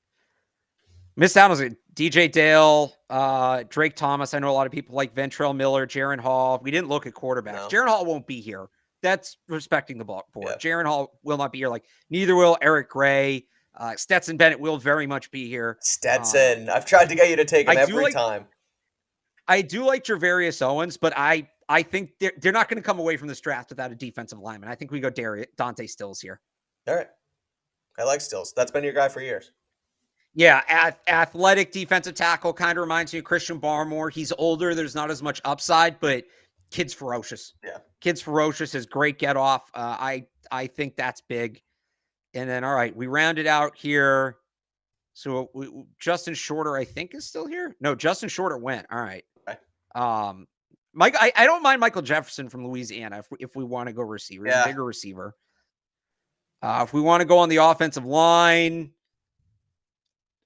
Missed out on DJ Dale, Drake Thomas. I know a lot of people like Ventrell Miller, Jaron Hall. We didn't look at quarterbacks. No. Jaron Hall won't be here. That's respecting the board. Yeah. Jaron Hall will not be here. Neither will Eric Gray. Stetson Bennett will very much be here. Stetson. I've tried to get you to take him every time. I do like Jervarius Owens, but I think they're not going to come away from this draft without a defensive lineman. I think we go Dante Stills here. All right. I like Stills. That's been your guy for years. Yeah, athletic defensive tackle kind of reminds me of Christian Barmore. He's older. There's not as much upside, but kid's ferocious. Yeah. Kid's ferocious, has great get off. I think that's big. And then, all right, we rounded out here. So Justin Shorter, I think, is still here. No, Justin Shorter went. All right. Okay. Mike, I don't mind Michael Jefferson from Louisiana if we want to go receiver. He's a bigger receiver. If we want to go on the offensive line,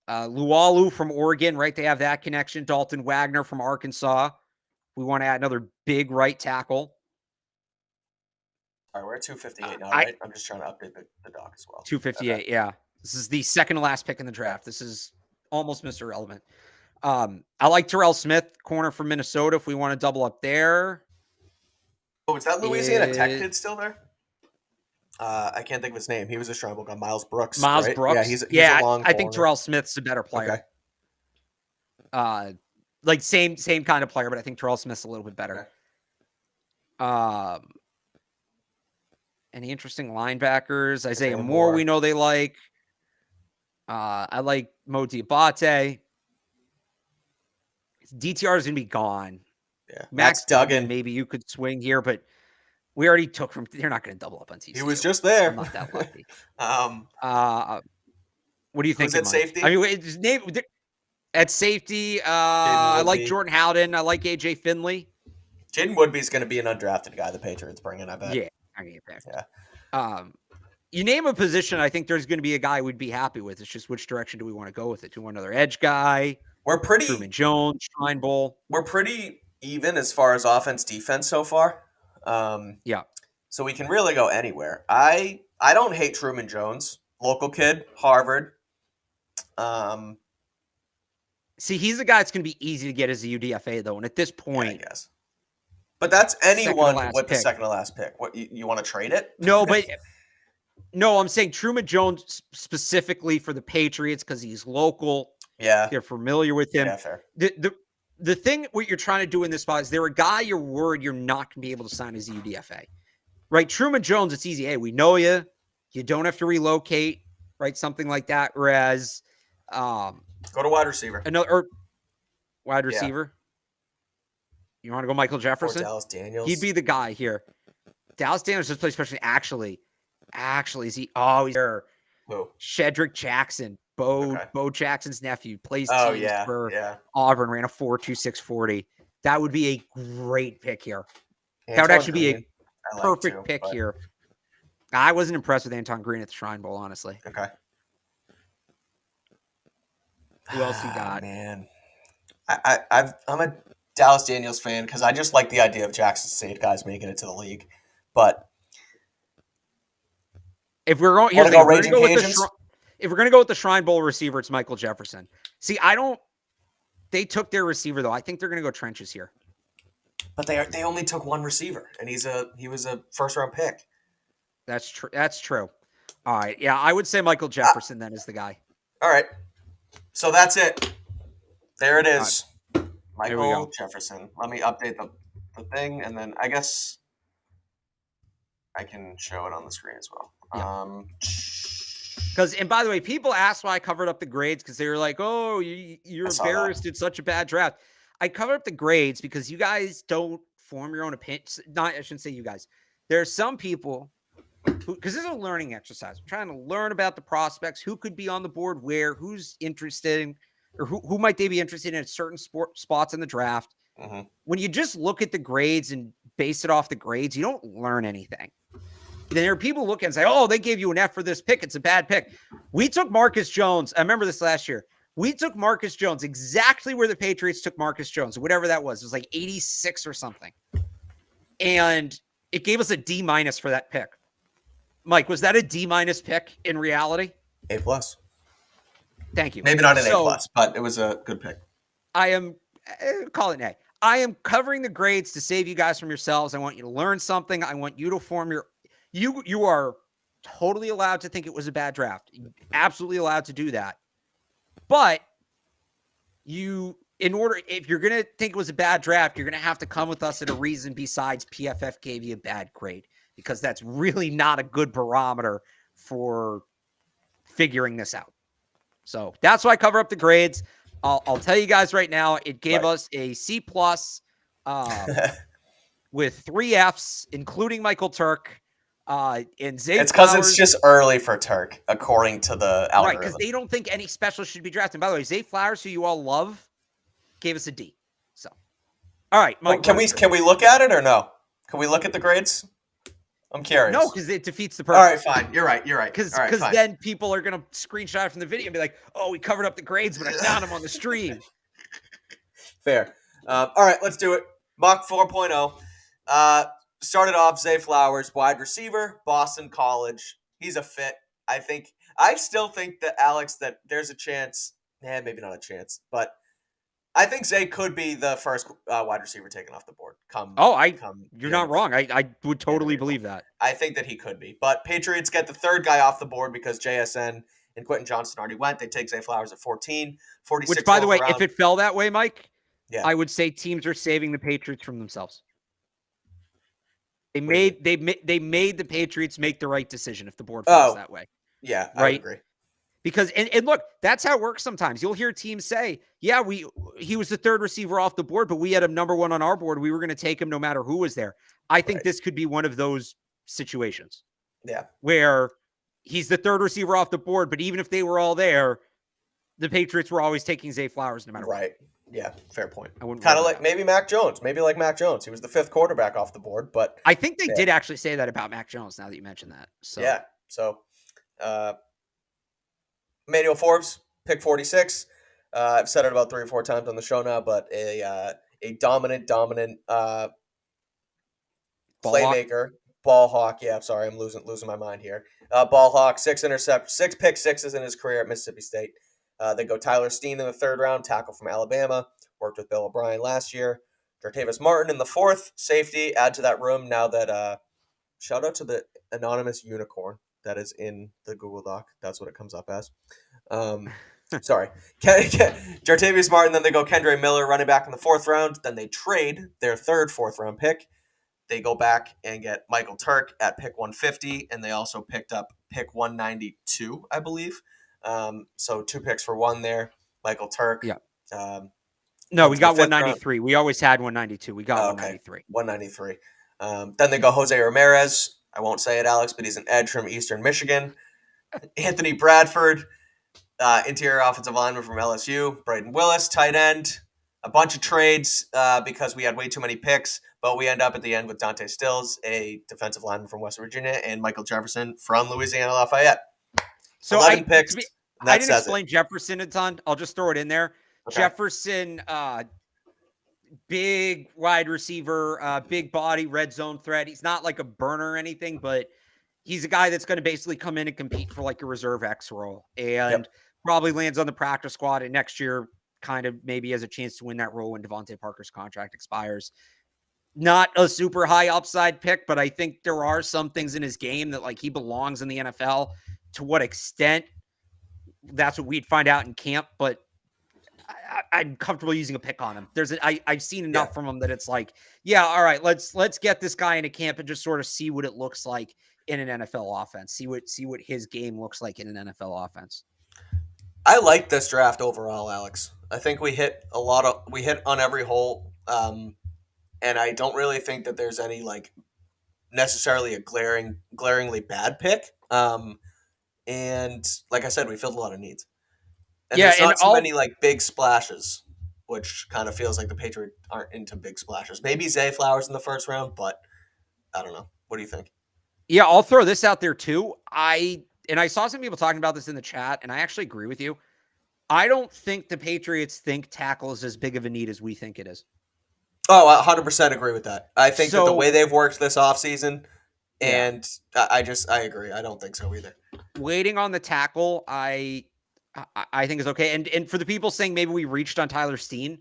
Lualu from Oregon, right? They have that connection. Dalton Wagner from Arkansas. We want to add another big right tackle. All right, we're at 258 now, right? I'm just trying to update the doc as well. 258, yeah. This is the second to last pick in the draft. This is almost Mr. Relevant. I like Terrell Smith, corner from Minnesota, if we want to double up there. Oh, is that Louisiana Tech kid still there? I can't think of his name. He was a Shrine Bowl guy. Miles Brooks. Miles Brooks? Yeah, he's a long I think Terrell Smith's a better player. Okay. Same kind of player, but I think Terrell Smith's a little bit better. Okay. Any interesting linebackers? Isaiah Moore, we know they like. I like Mo Diabate. DTR is going to be gone. Yeah. Max Duggan, maybe you could swing here, but we already took from. They're not going to double up on TCU. He was just there. I'm not that lucky. What do you think? Who's at safety? I mean, at safety, I like Jordan Howden. I like AJ Finley. Jaden Woodby's going to be an undrafted guy the Patriots bring in, I bet. Yeah, I get back. Yeah. You name a position, I think there's going to be a guy we'd be happy with. It's just which direction do we want to go with it? Do we want another edge guy? We're pretty Truman Jones, Shrine Bowl. We're pretty even as far as offense defense so far. Yeah. So we can really go anywhere. I don't hate Truman Jones, local kid, Harvard. See, he's a guy that's going to be easy to get as a UDFA though, and at this point, I guess. But that's anyone with the pick. second to last pick. What you want to trade it? No, I'm saying Truman Jones specifically for the Patriots because he's local. Yeah, they're familiar with him. Yeah, fair. The thing what you're trying to do in this spot is there a guy you're worried you're not going to be able to sign as a UDFA, right? Truman Jones, it's easy. Hey, we know you. You don't have to relocate, right? Something like that. Whereas, go to wide receiver. Wide receiver. You want to go Michael Jefferson? Or Dallas Daniels. He'd be the guy here. Dallas Daniels just plays especially actually, is he? Oh, he's there. Who? Shedrick Jackson. Bo Jackson's nephew plays for Auburn, ran a 4.26 40. That would be a great pick here. That would actually be a perfect pick here. I wasn't impressed with Anton Green at the Shrine Bowl, honestly. Okay. Who else you got? Man, I'm a Dallas Daniels fan because I just like the idea of Jackson State guys making it to the league. But if we're going, if we're going to go with the Shrine Bowl receiver, it's Michael Jefferson. See, they took their receiver though. I think they're going to go trenches here. But they only took one receiver, and he was a first round pick. That's true. That's true. All right. Yeah, I would say Michael Jefferson then is the guy. All right. So that's it. There it is. Right. Michael Jefferson. Let me update the thing, and then I guess I can show it on the screen as well. Yeah. And by the way, people asked why I covered up the grades because they were like, "Oh, you're embarrassed. Did such a bad draft." I covered up the grades because you guys don't form your own opinion. I shouldn't say you guys. There are some people because this is a learning exercise. I'm trying to learn about the prospects, who could be on the board, who's interested in, or who might they be interested in at certain spots in the draft. Mm-hmm. When you just look at the grades and base it off the grades, you don't learn anything. Then there are people looking and say, "Oh, they gave you an F for this pick. It's a bad pick." We took Marcus Jones. I remember this last year. We took Marcus Jones exactly where the Patriots took Marcus Jones, whatever that was. It was like 86 or something. And it gave us a D- for that pick. Mike, was that a D- pick in reality? A+. Thank you. Maybe not an A+, but it was a good pick. Call it an A. I am covering the grades to save you guys from yourselves. I want you to learn something. I want you to form you are totally allowed to think it was a bad draft. You're absolutely allowed to do that. But if you're going to think it was a bad draft, you're going to have to come with us at a reason besides PFF gave you a bad grade, because that's really not a good barometer for figuring this out. So that's why I cover up the grades. I'll tell you guys right now, it gave us a C+ with 3 Fs, including Michael Turk. And Zay it's because it's just early for Turk, according to the algorithm. Right, because they don't think any special should be drafted. And by the way, Zay Flowers, who you all love, gave us a D. So, all right, Mike. Can we look at it or no? Can we look at the grades? I'm curious. No, because it defeats the purpose. All right, fine. You're right. Because then people are going to screenshot it from the video and be like, "Oh, we covered up the grades, but I found them on the stream." Fair. All right, let's do it. Mock 4.0. Started off Zay Flowers, wide receiver, Boston College. He's a fit. I still think that Alex, that there's a chance. Maybe not a chance, but I think Zay could be the first wide receiver taken off the board. You're not wrong. I would totally believe that. I think that he could be. But Patriots get the third guy off the board because JSN and Quentin Johnston already went. They take Zay Flowers at 14, 46. Which, by the way, if it fell that way, Mike, yeah, I would say teams are saving the Patriots from themselves. They made the Patriots make the right decision if the board falls that way. Yeah, right? I agree. Because and look, that's how it works sometimes. You'll hear teams say, "Yeah, he was the third receiver off the board, but we had him number 1 on our board. We were going to take him no matter who was there." I think this could be one of those situations. Yeah. Where he's the third receiver off the board, but even if they were all there, the Patriots were always taking Zay Flowers no matter what. Right. Yeah, fair point. Kind of like maybe Mac Jones. Maybe like Mac Jones. He was the 5th quarterback off the board, but I think they did actually say that about Mac Jones now that you mentioned that. So yeah. So, Emmanuel Forbes, pick 46. I've said it about 3 or 4 times on the show now, but a dominant playmaker, ball hawk. Yeah, I'm sorry, I'm losing my mind here. Ball hawk, 6 pick sixes in his career at Mississippi State. They go Tyler Steen in the 3rd round, tackle from Alabama. Worked with Bill O'Brien last year. Jartavis Martin in the 4th, safety. Add to that room now that shout out to the anonymous unicorn that is in the Google Doc. That's what it comes up as. Sorry. Jartavius Martin, then they go Kendre Miller, running back in the 4th round. Then they trade their 3rd 4th round pick. They go back and get Michael Turk at pick 150, and they also picked up pick 192, I believe. So 2 picks for 1 there. Michael Turk. Yeah. No, we got 193. Round. We always had 192. We got 193. 193. Then they go Jose Ramirez. I won't say it, Alex, but he's an edge from Eastern Michigan. Anthony Bradford, interior offensive lineman from LSU. Braden Willis, tight end. A bunch of trades because we had way too many picks, but we end up at the end with Dante Stills, a defensive lineman from West Virginia, and Michael Jefferson from Louisiana Lafayette. So 11 picks. I didn't explain Jefferson a ton. I'll just throw it in there. Okay. Jefferson, big wide receiver, big body, red zone threat. He's not like a burner or anything, but he's a guy that's going to basically come in and compete for like a reserve X role and probably lands on the practice squad. And next year kind of maybe has a chance to win that role when Devontae Parker's contract expires. Not a super high upside pick, but I think there are some things in his game that like he belongs in the NFL. To what extent, that's what we'd find out in camp, but I'm comfortable using a pick on him. I've seen enough from him that it's like, yeah, all right, let's get this guy into camp and just sort of see what it looks like in an NFL offense. See what his game looks like in an NFL offense. I like this draft overall, Alex. I think we hit on every hole, and I don't really think that there's any like necessarily a glaringly bad pick. And like I said, we filled a lot of needs. And there's not so many like big splashes, which kind of feels like the Patriots aren't into big splashes. Maybe Zay Flowers in the 1st round, but I don't know. What do you think? Yeah, I'll throw this out there too. I saw some people talking about this in the chat, and I actually agree with you. I don't think the Patriots think tackle is as big of a need as we think it is. Oh, I 100% agree with that. I think that the way they've worked this offseason, and I agree. I don't think so either. Waiting on the tackle, I think is okay. And for the people saying maybe we reached on Tyler Steen,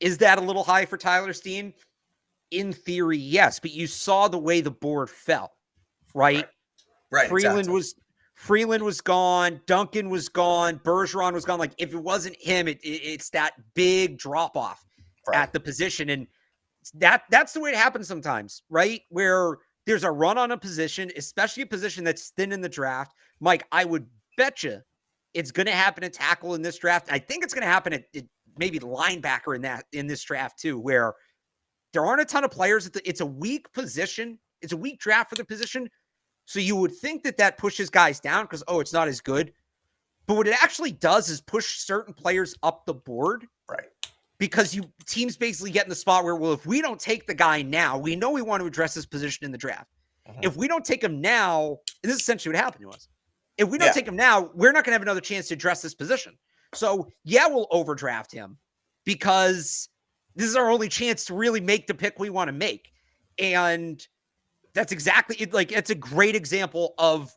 is that a little high for Tyler Steen? In theory, yes, but you saw the way the board fell, right? Right. Freeland was gone. Duncan was gone. Bergeron was gone. Like if it wasn't him, it's that big drop off at the position. And that's the way it happens sometimes, right? Where there's a run on a position, especially a position that's thin in the draft. Mike, I would bet you it's going to happen at tackle in this draft. I think it's going to happen at maybe linebacker in this draft too, where there aren't a ton of players. It's a weak position. It's a weak draft for the position. So you would think that pushes guys down because, it's not as good. But what it actually does is push certain players up the board. Right. Because teams basically get in the spot where, well, if we don't take the guy now, we know we want to address this position in the draft. Uh-huh. If we don't take him now, and this is essentially what happened to us. If we don't take him now, we're not going to have another chance to address this position. So, we'll overdraft him because this is our only chance to really make the pick we want to make. And that's exactly it. Like, it's a great example of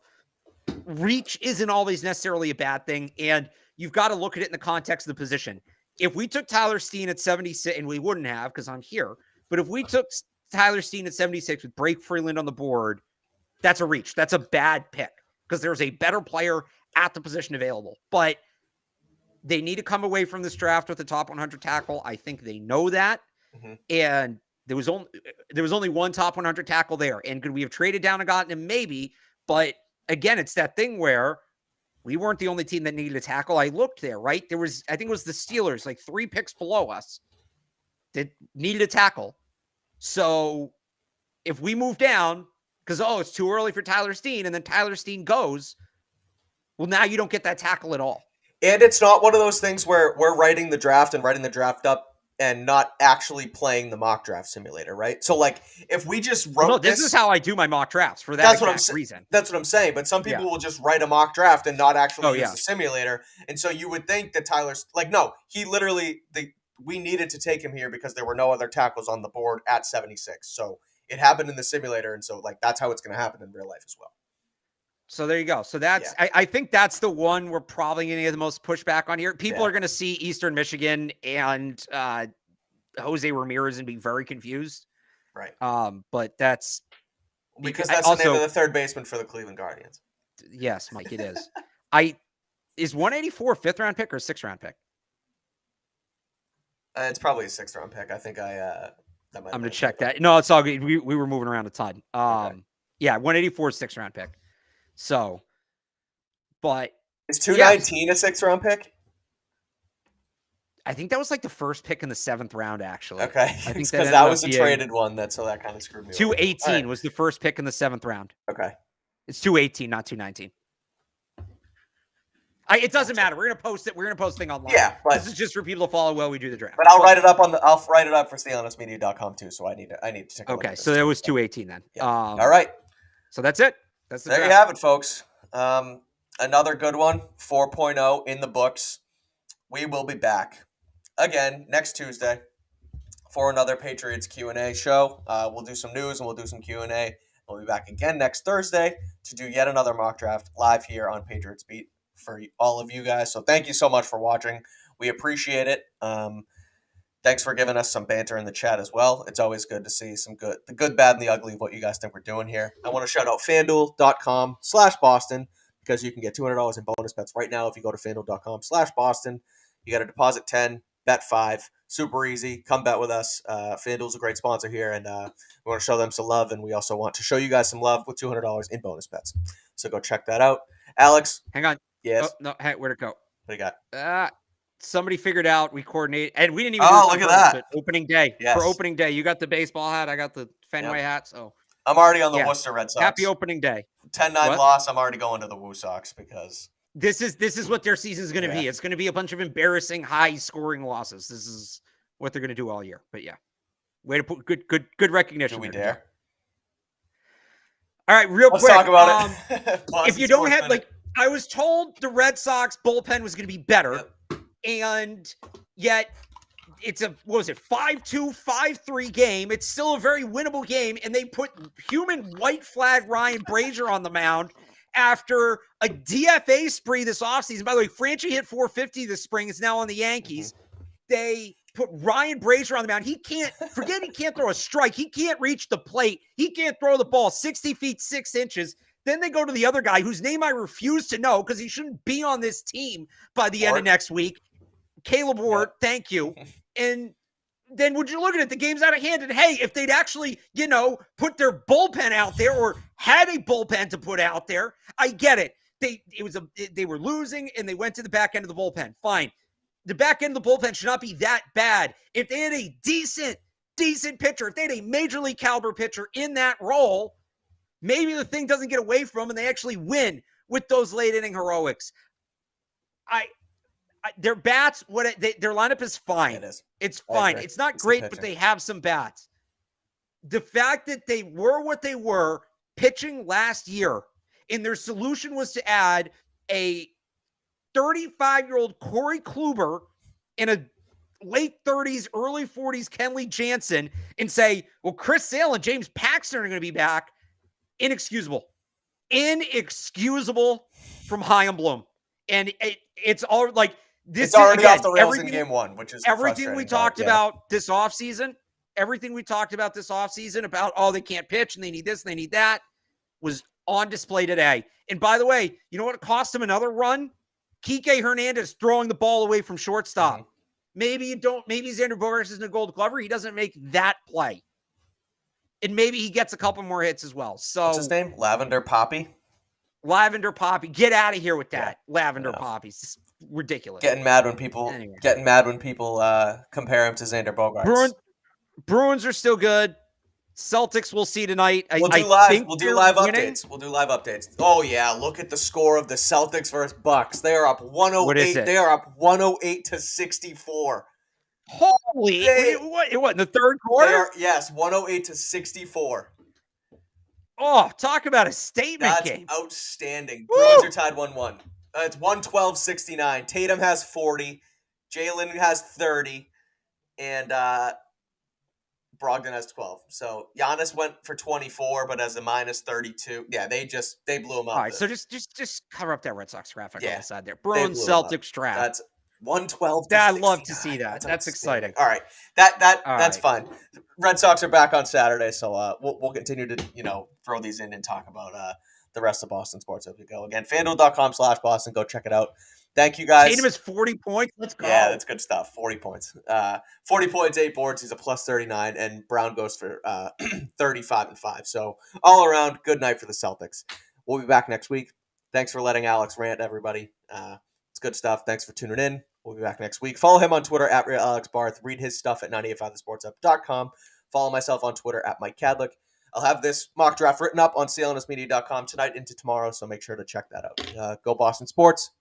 reach isn't always necessarily a bad thing. And you've got to look at it in the context of the position. If we took Tyler Steen at 76, and we wouldn't have because I'm here, but if we took Tyler Steen at 76 with Blake Freeland on the board, that's a reach. That's a bad pick because there's a better player at the position available. But they need to come away from this draft with a top 100 tackle. I think they know that. Mm-hmm. And there was only one top 100 tackle there. And could we have traded down and gotten him? Maybe. But again, it's that thing where we weren't the only team that needed a tackle. I looked there, right? I think it was the Steelers, like 3 picks below us that needed a tackle. So if we move down because, it's too early for Tyler Steen, and then Tyler Steen goes, well, now you don't get that tackle at all. And it's not one of those things where we're writing the draft up and not actually playing the mock draft simulator, right? So like if we just wrote this is how I do my mock drafts for that reason. That's what I'm saying. But some people will just write a mock draft and not actually use the simulator. And so you would think that Tyler's like, no, he literally we needed to take him here because there were no other tackles on the board at 76. So it happened in the simulator, and so like that's how it's going to happen in real life as well. So there you go. So that's I think that's the one we're probably going to get the most pushback on here. People are going to see Eastern Michigan and Jose Ramirez and be very confused. Right. But that's because that's the name of the third baseman for the Cleveland Guardians. Yes, Mike, it is. Is 184 a 5th round pick or a 6th round pick? It's probably a 6th round pick. I think I'm going to check that. No, it's all good. We were moving around a ton. Yeah, 184 is 6th round pick. So, but is 219 a 6th round pick? I think that was like the first pick in the 7th round, actually. Okay, I think because that was a traded one. So that kind of screwed me. 218 was the first pick in the 7th round. Okay, it's 218, not 219. It doesn't matter. We're gonna post it. We're gonna post the thing online. Yeah, but this is just for people to follow while we do the draft. But I'll write it up I'll write it up for CLNSmedia.com too. So I need to take a look at so that was 218 then. Yeah. All right. So that's it. That's there. You have it, folks. Another good one. 4.0 in the books. We will be back again next Tuesday for another Patriots Q&A show. We'll do some news and we'll do some Q&A. We'll be back again next Thursday to do yet another mock draft live here on Patriots Beat for all of you guys. So thank you so much for watching. We appreciate it. Thanks for giving us some banter in the chat as well. It's always good to see the good, bad, and the ugly of what you guys think we're doing here. I want to shout out FanDuel.com/Boston because you can get $200 in bonus bets right now if you go to FanDuel.com/Boston. You got to deposit 10, bet 5. Super easy. Come bet with us. FanDuel's a great sponsor here, and we want to show them some love, and we also want to show you guys some love with $200 in bonus bets. So go check that out. Alex. Hang on. Yes. Oh, no, hey, where'd it go? What do you got? Somebody figured out we coordinate, and we didn't even. Oh, look at that! Opening day. Yes. For opening day, you got the baseball hat. I got the Fenway hat. So I'm already on the Worcester Red Sox. Happy opening day. 10-9 loss. I'm already going to the Woo Sox because this is what their season is going to be. It's going to be a bunch of embarrassing, high-scoring losses. This is what they're going to do all year. But yeah, way to put good recognition. Do we dare? All right, Let's quick. Talk about it. If you don't have I was told the Red Sox bullpen was going to be better, and yet it's a 5-2, 5-3 game. It's still a very winnable game, and they put human white flag Ryan Brazier on the mound after a DFA spree this offseason. By the way, Franchi hit 450 this spring. It's now on the Yankees. They put Ryan Brazier on the mound. He can't throw a strike. He can't reach the plate. He can't throw the ball 60 feet, 6 inches. Then they go to the other guy whose name I refuse to know because he shouldn't be on this team by the end of next week. Caleb Ward, thank you. And then would you look at it? The game's out of hand. And hey, if they'd actually, put their bullpen out there or had a bullpen to put out there, I get it. They were losing and they went to the back end of the bullpen. Fine. The back end of the bullpen should not be that bad. If they had a decent pitcher, if they had a major league caliber pitcher in that role, maybe the thing doesn't get away from them and they actually win with those late inning heroics. Their bats, their lineup is fine. It is. It's fine. It's not great, but they have some bats. The fact that they were what they were pitching last year, and their solution was to add a 35-year-old Corey Kluber and a late 30s, early 40s Kenley Jansen and say, well, Chris Sale and James Paxton are going to be back. Inexcusable from Chaim Bloom. And it's all like this. It's already off the rails in game one, which is everything we talked about this offseason. Everything we talked about this offseason about, they can't pitch and they need this and they need that was on display today. And by the way, you know what cost him another run? Kike Hernandez throwing the ball away from shortstop. Mm-hmm. Maybe Xander Bogaerts isn't a Gold Glover. He doesn't make that play. And maybe he gets a couple more hits as well. So what's his name? Lavender Poppy? Lavender Poppy. Get out of here with that. Yeah, Lavender Poppy. It's ridiculous. Getting mad when people compare him to Xander Bogaerts. Bruins are still good. Celtics we'll see tonight. We'll do live updates. Oh yeah, look at the score of the Celtics versus Bucks. They are up 108. They are up 108 to 64. Holy, what in the third quarter? They are, yes, 108-64. Oh, talk about a statement game. That's outstanding. Bruins are tied 1-1. It's 112-69. Tatum has 40. Jalen has 30. And Brogdon has 12. So Giannis went for 24, but as a minus 32. Yeah, they blew him up. All right, so just cover up that Red Sox graphic on the side there. Bruins, Celtics draft. That's 112. I love to see that. That's exciting. All right, that's fine. Red Sox are back on Saturday, so we'll continue to throw these in and talk about the rest of Boston sports as we go. Again, FanDuel.com/Boston. Go check it out. Thank you, guys. Tatum is 40 points. Let's go. Yeah, that's good stuff. 40 points. 40 points, 8 boards. He's a plus 39, and Brown goes for 35-5. So all around, good night for the Celtics. We'll be back next week. Thanks for letting Alex rant, everybody. It's good stuff. Thanks for tuning in. We'll be back next week. Follow him on Twitter at RealAlexBarth. Read his stuff at 985thesportsup.com. Follow myself on Twitter at Mike Kadlick. I'll have this mock draft written up on CLNSmedia.com tonight into tomorrow, so make sure to check that out. Go Boston Sports. Go